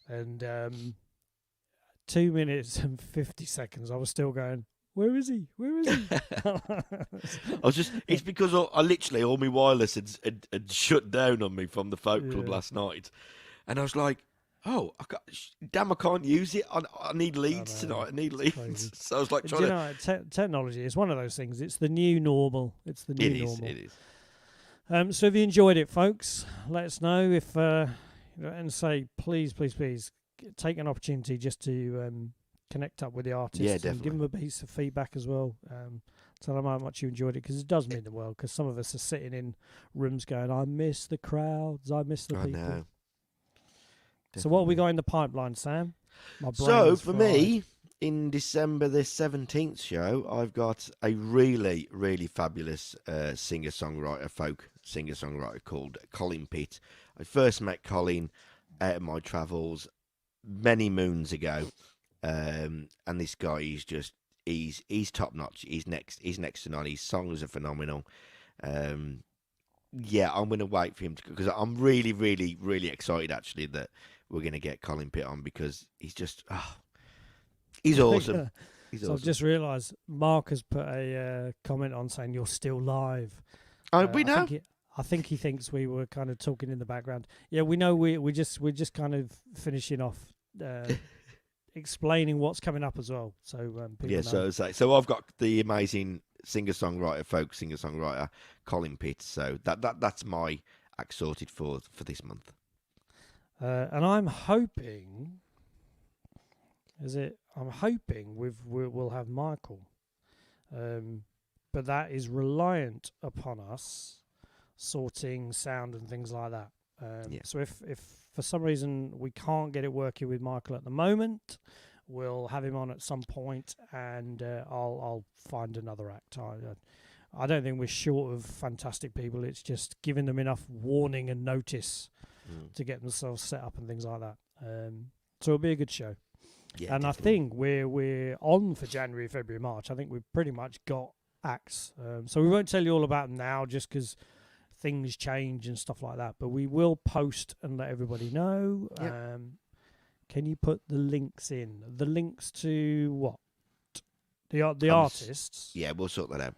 and 2 minutes and 50 seconds. I was still going, "Where is he? Where is he?" I was just. It's because I literally all my wireless had shut down on me from the folk club Yeah. last night, and I was like, "Oh, damn! I can't use it. I need leads know, tonight. I need it's leads." crazy. So I was like, Do trying you to. know, technology is one of those things. It's the new normal. It's the new It is. normal. It is. So if you enjoyed it, folks, let us know. If and say please take an opportunity just to connect up with the artists Yeah, and give definitely. them a piece of feedback as well. Tell them how much you enjoyed it because it does mean the world. Because some of us are sitting in rooms going, "I miss the crowds. I miss the I people." know. So what have we Definitely. got in the pipeline, Sam? My brain So is for fried. me, in December the 17th show, I've got a really, really fabulous singer-songwriter, folk singer-songwriter called Colin Pitt. I first met Colin out of my travels many moons ago, and this guy is just he's top notch. He's next to none. His songs are phenomenal. Yeah, I'm going to wait for him because I'm really, really, really excited actually that we're going to get Colin Pitt on because he's just, he's awesome. He's So awesome. I've just realised Mark has put a comment on saying you're still live. We know. I think he thinks we were kind of talking in the background. Yeah, we know. We're just kind of finishing off, explaining what's coming up as well. So people Yeah, know. so I've got the amazing singer-songwriter, folk singer-songwriter Colin Pitt. So that's my act sorted for this month. And I'm hoping, I'm hoping we'll have Michael, but that is reliant upon us sorting sound and things like that. Yeah. So if for some reason we can't get it working with Michael at the moment, we'll have him on at some point, and I'll find another act. I don't think we're short of fantastic people. It's just giving them enough warning and notice to get themselves set up and things like that. So it'll be a good show. Yeah, And definitely. I think we're on for January, February, March. I think we've pretty much got acts. So we won't tell you all about them now just because things change and stuff like that. But we will post and let everybody know. Yep. Can you put the links in? The links to what? The I'm artists? Yeah, we'll sort that out.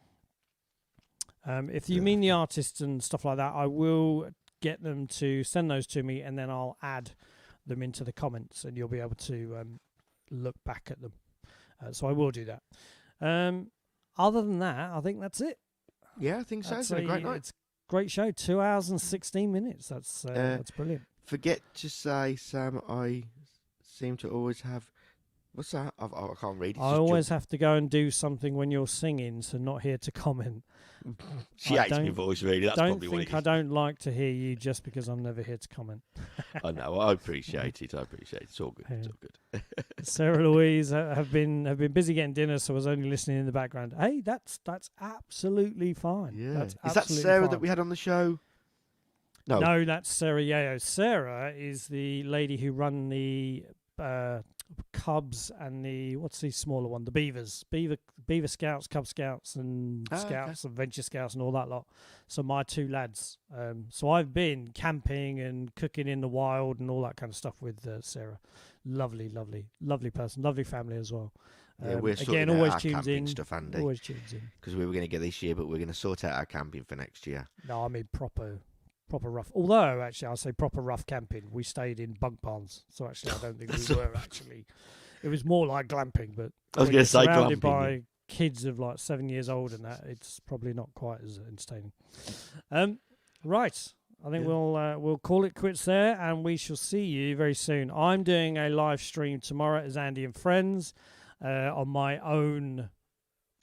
If you mean the artists and stuff like that, I will get them to send those to me, and then I'll add them into the comments, and you'll be able to look back at them. So I will do that. Other than that, I think that's it. Yeah, I think so. It's been a great night. It's a great show. 2 hours and 16 minutes. That's brilliant. Forget to say, Sam, I seem to always have... What's that? I can't read. It's I just always have to go and do something when you're singing, so not here to comment. She I hates my don't- voice, really. That's don't probably what it think I is. don't like to hear you just because I'm never here to comment. I know. I appreciate it. It's all good. It's all good. Sarah Louise have been busy getting dinner, so I was only listening in the background. Hey, that's absolutely fine. Yeah. That's Is that absolutely Sarah fine. that we had on the show? No. No, that's Sarah Yayo. Sarah is the lady who run the Cubs and what's the smaller one? The Beavers. Beaver Scouts, Cub Scouts and Scouts and Venture Scouts and all that lot. So my two lads. So I've been camping and cooking in the wild and all that kind of stuff with Sarah. Lovely person. Lovely family as well. Yeah, we're sorting again, out always our tunes camping in. stuff, Andy. Always tunes in. Because we were going to get this year, but we're going to sort out our camping for next year. No, I mean proper rough. Although, actually, I'll say proper rough camping. We stayed in bunk barns, so actually, I don't think we were actually. It was more like glamping, but I was when going you're to say surrounded glamping. by kids of like 7 years old and that, it's probably not quite as entertaining. Right. I think we'll call it quits there, and we shall see you very soon. I'm doing a live stream tomorrow as Andy and Friends on my own.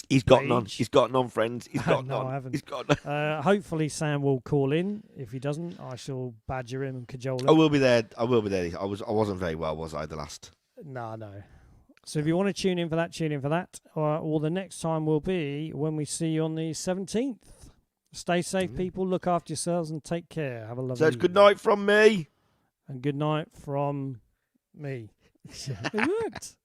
He's got none. page. He's got none, friends. He's got No, none. I haven't. He's got none. Hopefully Sam will call in. If he doesn't, I shall badger him and cajole him. I will be there. I wasn't very well, was I? The last. No. So if you want to tune in for that, tune in for that. Or the next time will be when we see you on the 17th. Stay safe, people. Look after yourselves and take care. Have a lovely Says good night from me. And good night from me. It worked.